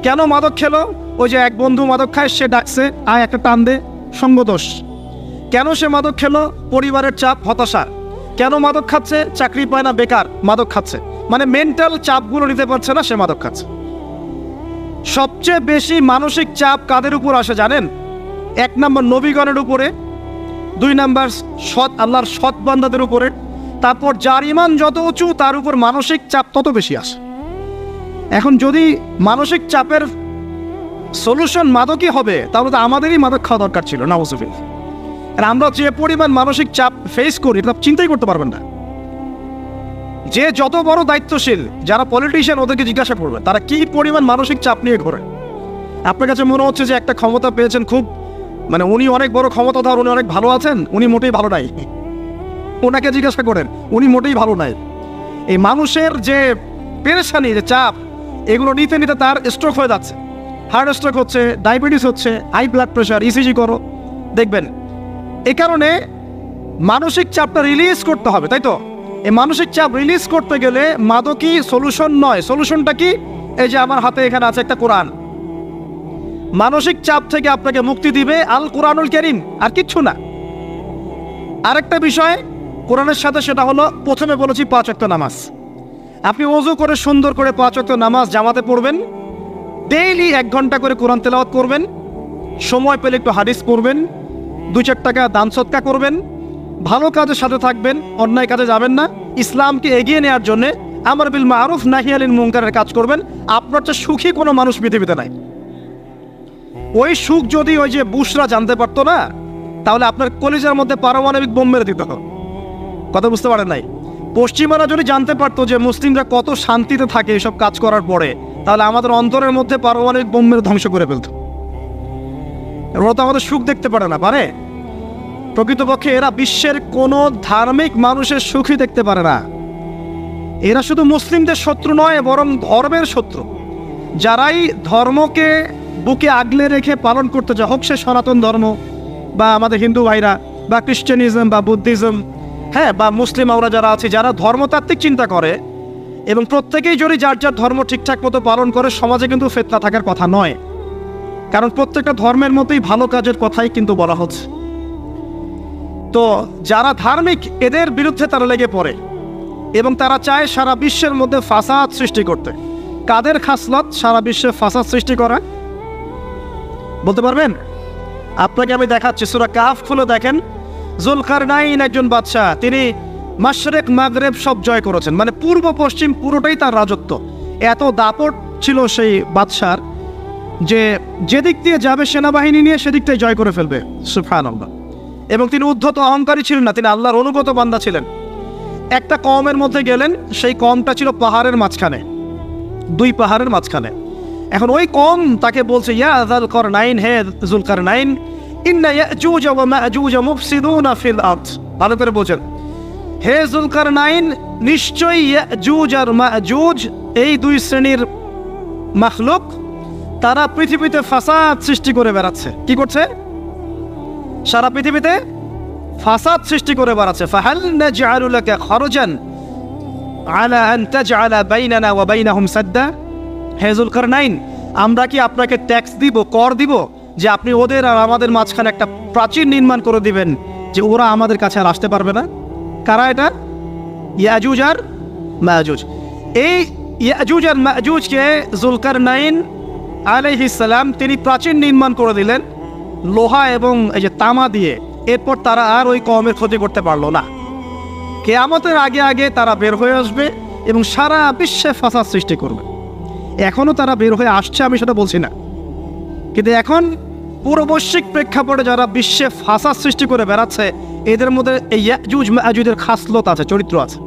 কেন মাদক খেলো? ওই যে এক বন্ধু মাদক খায়, সে ডাকছে আয় একটা টান দে, সঙ্গদোষ। কেন সে মাদক খেলো? পরিবারের চাপ, হতাশা। কেন মাদক খাচ্ছে? চাকরি পায় না, বেকার, মাদক খাচ্ছে। মানে মেন্টাল চাপগুলো নিতে পারছে না, সে মাদক খাচ্ছে। সবচেয়ে বেশি মানসিক চাপ কাদের উপর আসে জানেন? 1 নম্বর নবীগণের উপরে, 2 নম্বর আল্লাহর সৎ বান্দাদের উপরে, তারপর যার ইমান যত উঁচু তার উপর মানসিক চাপ তত বেশি আসে। এখন যদি মানসিক চাপের সলিউশন মাদকই হবে, তাহলে তো আমাদেরই মাদক খাওয়া দরকার ছিল, নাউজুবিল্লাহ। আর আমরা যে পরিমাণ মানসিক চাপ ফেস করি তা চিন্তাই করতে পারবেন না। যে যত বড় দায়িত্বশীল, যারা পলিটিশিয়ান, ওদেরকে জিজ্ঞাসা করবে তারা কি পরিমাণ মানসিক চাপ নিয়ে ঘোরে। আপনার কাছে মনে হচ্ছে যে একটা ক্ষমতা পেয়েছেন, খুব মানে উনি অনেক বড় ক্ষমতাধর, উনি অনেক ভালো আছেন, উনি মোটেই ভালো নাই। ওনাকে জিজ্ঞাসা করেন, উনি মোটেই ভালো নাই। এই মানুষের যে পেরেশানি, যে চাপ, এগুলো নিতে নিতে তার স্ট্রোক হয়ে যাচ্ছে, হার্ট স্ট্রোক হচ্ছে, ডায়াবেটিস হচ্ছে, হাই ব্লাড প্রেশার, ইসিজি করো, দেখবেন। এই কারণে মানসিক চাপটা রিলিজ করতে হবে, তাই তো? এই মানসিক চাপ রিলিজ করতে গেলে মাদকই সলিউশন নয়। সলিউশনটা কি? এই যে আমার হাতে এখানে আছে একটা কোরআন। মানসিক চাপ থেকে আপনাকে মুক্তি দিবে আল কোরআনুল কারীম, আর কিচ্ছু না। আরেকটা বিষয় কোরআনের সাথে, সেটা হলো প্রথমে বলেছি 5 ওয়াক্ত নামাজ। আপনি ওযু করে সুন্দর করে 5 ওয়াক্ত নামাজ জামাতে পড়বেন, ডেইলি 1 ঘন্টা করে কোরআন তেলাওয়াত করবেন, সময় পেলে একটু হাদিস পড়বেন, 2-4 টাকা দান সদকা করবেন, ভালো কাজের সাথে থাকবেন, অন্যায় কাজে যাবেন না, ইসলামকে এগিয়ে নেওয়ার জন্য আমর বিল মারুফ নাহি আনিল মুনকারের কাজ করবেন। আপনার চেয়ে সুখী কোনো মানুষ পৃথিবীতে নাই। ওই সুখ যদি ওই যে বুশরা জানতে পারতো না, তাহলে আপনার কলিজার মধ্যে পারমাণবিক বোম মেরে দিত। কথা বুঝতে পারেন নাই? পশ্চিমারা যদি জানতে পারতো যে মুসলিমরা কত শান্তিতে থাকে এসব কাজ করার পরে, তাহলে আমাদের অন্তরের মধ্যে পারমাণবিক বোম মেরে ধ্বংস করে ফেলত। ওরা তো আমাদের সুখ দেখতে পারে না, পারে? প্রকৃতপক্ষে এরা বিশ্বের কোনো ধার্মিক মানুষের সুখই দেখতে পারে না। এরা শুধু মুসলিমদের শত্রু নয়, বরং ধর্মের শত্রু। যারাই ধর্মকে বুকে আগলে রেখে পালন করতে চায়, হোক সে সনাতন ধর্ম বা আমাদের হিন্দু ভাইরা বা খ্রিস্টানিজম বা বুদ্ধিজম, হ্যাঁ, বা মুসলিম আমরা যারা আছি, যারা ধর্মতাত্ত্বিক চিন্তা করে এবং প্রত্যেকেই যদি যার যার ধর্ম ঠিকঠাক মতো পালন করে, সমাজে কিন্তু ফিতনা থাকার কথা নয়। কারণ প্রত্যেকটা ধর্মের মতোই ভালো কাজের কথাই কিন্তু বলা হচ্ছে। তো যারা ধার্মিক, এদের বিরুদ্ধে তারা লেগে পড়ে এবং তারা চায় সারা বিশ্বের মধ্যে ফাসাদ সৃষ্টি করতে। কাদের খাসলত সারা বিশ্বে ফাসাদ সৃষ্টি করা? বলতে পারবেন? আপনাকে আমি দেখাচ্ছি, সূরা কাহফ খুলে দেখেন। যুলকারনাইন একজন বাদশাহ, তিনি মাশরিক মাগরিব সব জয় করেছেন, মানে পূর্ব পশ্চিম পুরোটাই তার রাজত্ব। এত দাপট ছিল সেই বাদশার যে যেদিক দিয়ে যাবে সেনাবাহিনী নিয়ে সেদিকটাই জয় করে ফেলবে। সুবহানাল্লাহ। এবং তিনি উদ্ধত অহংকারী ছিলেন না, তিনি আল্লাহর অনুগত বান্দা ছিলেন। একটা কওমের মধ্যে গেলেন, সেই কওমটা ছিল পাহাড়ের মাঝখানে, 2 পাহাড়ের মাঝখানে। এখন ওই কওম তাকে বলছে, ইয়া যুলকারনাইন, হে যুলকারনাইন, ইন্না ইয়াজুজ ওয়া মাজুজ মুফসিদুনা ফিল আরদ। ভালো করে বোঝেন, হে যুলকারনাইন, নিশ্চয়ই ইয়াজুজ আর মাজুজ এই 2 শ্রেণীর মাখলুক, তারা পৃথিবীতে ফাসাদ সৃষ্টি করে বেড়াচ্ছে। কি করছে? সারা পৃথিবীতে ফাসাদ সৃষ্টি করে বেড়াচ্ছে। ফাহাল নাজআলু লাকা খরজান আলা আন তাজআলা বাইনানা ওয়া বাইনাহুম সাদ্দা। হে যুলকারনাইন, আমরা কি আপনাকে ট্যাক্স দিব, কর দিব, যে আপনি ওদের আর আমাদের মাঝখানে একটা প্রাচীর নির্মাণ করে দিবেন, যে ওরা আমাদের কাছে আর আসতে পারবে না? কারা এটা? ইয়াজুজ আর মাজুজ। এই ইয়াজুজ আর মাজুজকে যুলকারনাইন আলাইহিস সালাম তিনি প্রাচীর নির্মাণ করে দিলেন লোহা এবং এই যে তামা দিয়ে। এরপর তারা আর ওই কওমের ক্ষতি করতে পারলো না। কিয়ামতের আগে আগে তারা বের হয়ে আসবে এবং সারা বিশ্বে ফাসাদ সৃষ্টি করবে। এখনও তারা বের হয়ে আসছে, আমি সেটা বলছি না, কিন্তু এখন পুরো বৈশ্বিক প্রেক্ষাপটে যারা বিশ্বে ফাসাদ সৃষ্টি করে বেড়াচ্ছে, এদের মধ্যে এই ইয়াজুজ মাজুজের খাসলত আছে, চরিত্র আছে।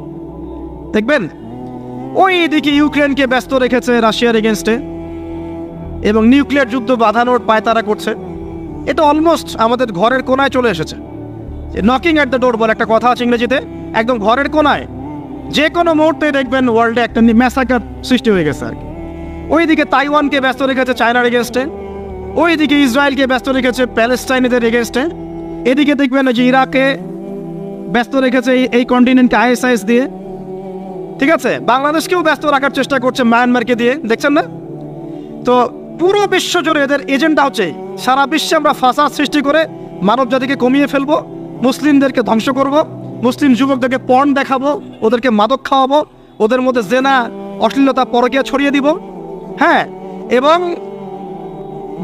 দেখবেন ওই দিকে ইউক্রেনকে ব্যস্ত রেখেছে রাশিয়ার এগেনস্টে এবং নিউক্লিয়ার যুদ্ধ বাঁধানোর পায়তারা করছে। এটা অলমোস্ট আমাদের ঘরের কোনায় চলে এসেছে। নকিং অ্যাট দ্য ডোর বলে একটা কথা আছে ইংরেজিতে, একদম ঘরের কোনায়। যে কোনো মুহূর্তে দেখবেন ওয়ার্ল্ডে একটা ম্যাসাকার সৃষ্টি হয়ে গেছে আর কি। ওইদিকে তাইওয়ানকে ব্যস্ত রেখেছে চায়নার এগেনস্টে, ওইদিকে ইসরায়েলকে ব্যস্ত রেখেছে প্যালেস্টাইনিদের এগেনস্টে, এদিকে দেখবেন যে ইরাকে ব্যস্ত রেখেছে এই কন্টিনেন্টকে ISIS দিয়ে। ঠিক আছে, বাংলাদেশকেও ব্যস্ত রাখার চেষ্টা করছে মায়ানমারকে দিয়ে, দেখছেন না? তো পুরো বিশ্ব জুড়ে এদের এজেন্ডা হচ্ছে সারা বিশ্বে আমরা ফাসাদ সৃষ্টি করে মানব জাতিকে কমিয়ে ফেলবো, মুসলিমদেরকে ধ্বংস করব, মুসলিম যুবকদেরকে পর্ন দেখাবো, ওদেরকে মাদক খাওয়াবো, ওদের মধ্যে জেনা, অশ্লীলতা, পরকীয়া ছড়িয়ে দিব, হ্যাঁ, এবং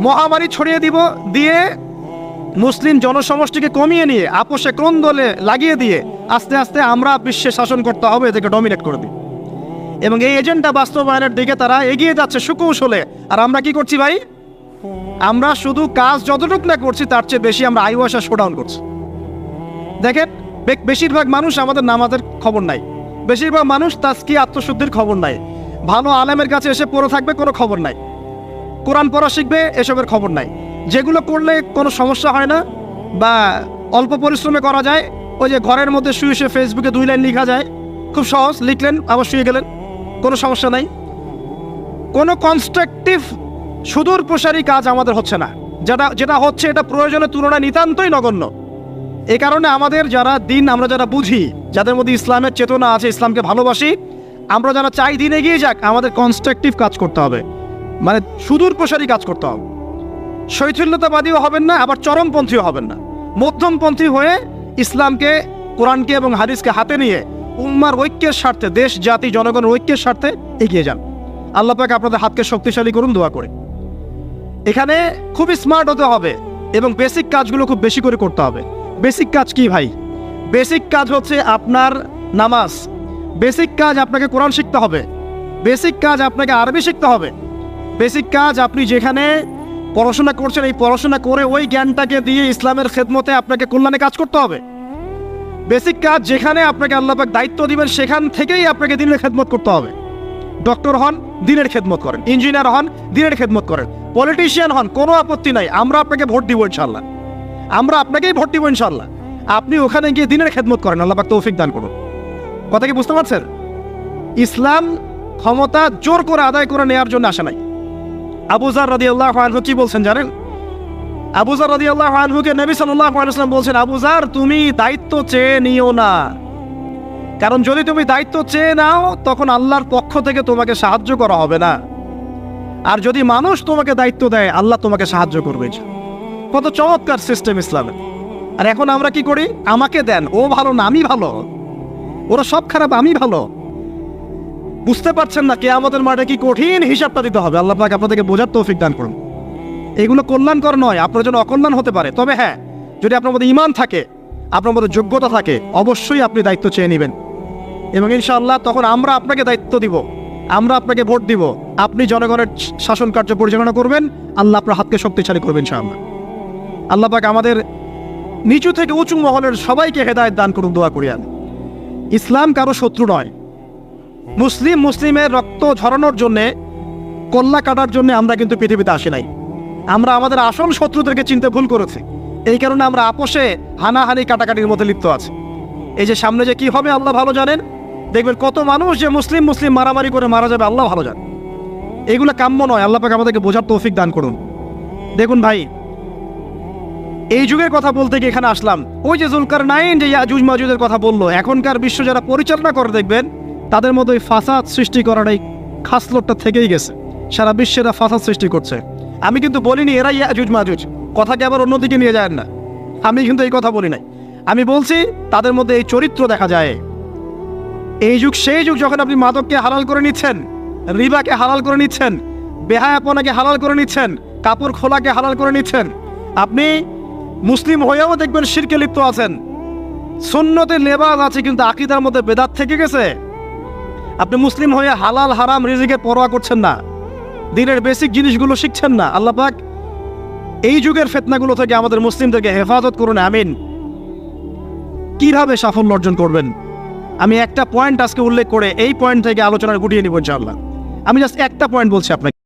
মহামারী ছড়িয়ে দিব, দিয়ে মুসলিম জনসমষ্টিকে কমিয়ে নিয়ে আপোষে ক্রন্দলে লাগিয়ে দিয়ে আস্তে আস্তে আমরা বিশ্বে শাসন করতে হবে, এদেরকে ডমিনেট করে দিই। এবং এই এজেন্ডা বাস্তবায়নের দিকে তারা এগিয়ে যাচ্ছে সুকৌশলে। আর আমরা কি করছি ভাই? আমরা শুধু কাজ যতটুকু না করছি তার চেয়ে বেশি আমরা আইওয়াসা শোডাউন করছি। দেখেন, বেশিরভাগ মানুষ আমাদের নামাজের খবর নাই, বেশিরভাগ মানুষ তাজকি আত্মশুদ্ধির খবর নাই, ভালো আলেমের কাছে এসে পড়ে থাকবে কোনো খবর নাই, কোরআন পড়া শিখবে এসবের খবর নাই। যেগুলো করলে কোনো সমস্যা হয় না বা অল্প পরিশ্রমে করা যায়, ওই যে ঘরের মধ্যে শুয়ে শুয়ে ফেসবুকে 2 লাইন লেখা যায়, খুব সহজ, লিখলেন আবার শুয়ে গেলেন, কোনো সমস্যা নাই। কোনো কনস্ট্রাকটিভ সুদূর প্রসারী কাজ আমাদের হচ্ছে না, যেটা হচ্ছে এটা প্রয়োজনের তুলনায় নিতান্তই নগণ্য। এই কারণে আমাদের যারা দিন, আমরা যারা বুঝি, যাদের মধ্যে ইসলামের চেতনা আছে, ইসলামকে ভালোবাসি, আমরা যারা চাই দিন এগিয়ে যাক, আমাদের কনস্ট্রাকটিভ কাজ করতে হবে, মানে সুদূর প্রসারী কাজ করতে হবে। শৈথিল্যতাবাদীও হবেন না, আবার চরমপন্থীও হবেন না, মধ্যমপন্থী হয়ে ইসলামকে, কোরআনকে এবং হাদিসকে হাতে নিয়ে উম্মার ঐক্যের স্বার্থে, দেশ জাতি জনগণের ঐক্যের স্বার্থে এগিয়ে যান। আল্লাহ পাক আপনাদের হাতকে শক্তিশালী করুন, দোয়া করে। এখানে খুবই স্মার্ট হতে হবে এবং বেসিক কাজগুলো খুব বেশি করে করতে হবে। বেসিক কাজ কি ভাই? বেসিক কাজ হচ্ছে আপনার নামাজ, বেসিক কাজ আপনাকে কোরআন শিখতে হবে, বেসিক কাজ আপনাকে আরবি শিখতে হবে, বেসিক কাজ আপনি যেখানে পড়াশোনা করছেন এই পড়াশোনা করে ওই জ্ঞানটাকে দিয়ে ইসলামের খেদমতে আপনাকে কল্যাণে কাজ করতে হবে। বেসিক কাজ যেখানে আপনাকে আল্লাহ পাক দায়িত্ব দিবেন সেখান থেকেই আপনাকে দিনের খেদমত করতে হবে। ডক্টর হন, দিনের খেদমত করেন, ইঞ্জিনিয়ার হন, দিনের খেদমত করেন, পলিটিশিয়ান হন, কোনো আপত্তি নাই, আমরা আপনাকে ভোট দিব ইনশাল্লাহ, আমরা আপনাকেই ভোট দিব ইনশাল্লাহ। আপনি ওখানে গিয়ে দিনের খেদমত করেন, আল্লাহ পাক তৌফিক দান করুন। কথা কি বুঝতে পারছেন? ইসলাম ক্ষমতা জোর করে আদায় করে নেওয়ার জন্য আসে নাই। আবু যার রাদিয়াল্লাহু আনহু কি বলছেন জানেন? আবু যার রাদিয়াল্লাহু আনহুকে নবী সাল্লাল্লাহু আলাইহি ওয়াসাল্লাম বলছেন, আবু যার তুমি দায়িত্ব চেয়ে নিও না, কারণ যদি তুমি দায়িত্ব চেয়ে নাও তখন আল্লাহর পক্ষ থেকে তোমাকে সাহায্য করা হবে না, আর যদি মানুষ তোমাকে দায়িত্ব দেয় আল্লাহ তোমাকে সাহায্য করবে। কত চমৎকার সিস্টেম ইসলামের। আর এখন আমরা কি করি? আমাকে দেন, ও ভালো না আমি ভালো, ওরা সব খারাপ আমি ভালো। বুঝতে পারছেন না কিয়ামতের মাঠে কি কঠিন হিসাবটা দিতে হবে। আল্লাহ পাক আপনাদেরকে বোঝার তৌফিক দান করুন। এগুলো কল্যাণকর নয়, আপনার জন্য অকল্যাণ হতে পারে। তবে হ্যাঁ, যদি আপনার মধ্যে ঈমান থাকে, আপনার মধ্যে যোগ্যতা থাকে, অবশ্যই আপনি দায়িত্ব চেয়ে নেবেন এবং ইনশাআল্লাহ তখন আমরা আপনাকে দায়িত্ব দিব, আমরা আপনাকে ভোট দিব, আপনি জনগণের শাসন কার্য পরিচালনা করবেন, আল্লাহ আপনার হাতকে শক্তিশালী করবেন ইনশাআল্লাহ। আল্লাহ পাক আমাদের নিচু থেকে উঁচু মহলের সবাইকে হেদায়েত দান করুন, দোয়া করি আমি। ইসলাম কারো শত্রু নয়। মুসলিমের রক্ত ঝরানোর জন্যে, কল্লা কাটার জন্য আমরা কিন্তু পৃথিবীতে আসি নাই। আমরা আমাদের আসল শত্রুদেরকে চিনতে ভুল করেছি, এই কারণে আমরা আপোষে হানাহানি কাটাকাটির মধ্যে লিপ্ত আছি। এই যে সামনে যে কি হবে আল্লাহ ভালো জানেন, দেখবেন কত মানুষ যে মুসলিম মারামারি করে মারা যাবে আল্লাহ ভালো জানেন। এগুলো কাম্য নয়, আল্লাহ পাক আমাদেরকে বোঝার তৌফিক দান করুন। দেখুন ভাই, এই যুগের কথা বলতে গিয়ে এখানে আসলাম। ওই যে যুলকারনাইন যে ইয়াজুজ মাজুজের কথা বললো, এখনকার বিশ্ব যারা পরিচালনা করে দেখবেন তাদের মধ্যে ওই ফাসাদ সৃষ্টি করার এই খাসলতটা থেকেই গেছে। সারা বিশ্বে এরা ফাসাদ সৃষ্টি করছে। আমি কিন্তু বলিনি এরা ইয়াজুজ মাজুজ, কথাকে আবার অন্যদিকে নিয়ে যায় না, আমি কিন্তু এই কথা বলি নাই। আমি বলছি তাদের মধ্যে এই চরিত্র দেখা যায়। এই যুগ সেই যুগ যখন আপনি মাদককে হালাল করে নিচ্ছেন, রিবাকে হালাল করে নিচ্ছেন, বেহায়াপনাকে হালাল করে নিচ্ছেন, কাপড় খোলাকে হালাল করে নিচ্ছেন। আপনি মুসলিম হয়েও দেখবেন শিরকে লিপ্ত আছেন, সুন্নতে লেবাস আছে কিন্তু আকীদার মধ্যে বেদাত থেকে গেছে। আপনি মুসলিম হয়ে হালাল হারাম রিজিকের পরোয়া করছেন না, দিনের বেসিক জিনিসগুলো শিখছেন না। আল্লাহ পাক এই যুগের ফিতনাগুলো থেকে আমাদের মুসলিমদেরকে হেফাজত করুন, আমিন। কিভাবে সাফল্য অর্জন করবেন আমি একটা পয়েন্ট আজকে উল্লেখ করে এই পয়েন্ট থেকে আলোচনা গুটিয়ে নিব ইনশাআল্লাহ। আমি জাস্ট একটা পয়েন্ট বলছি আপনাকে।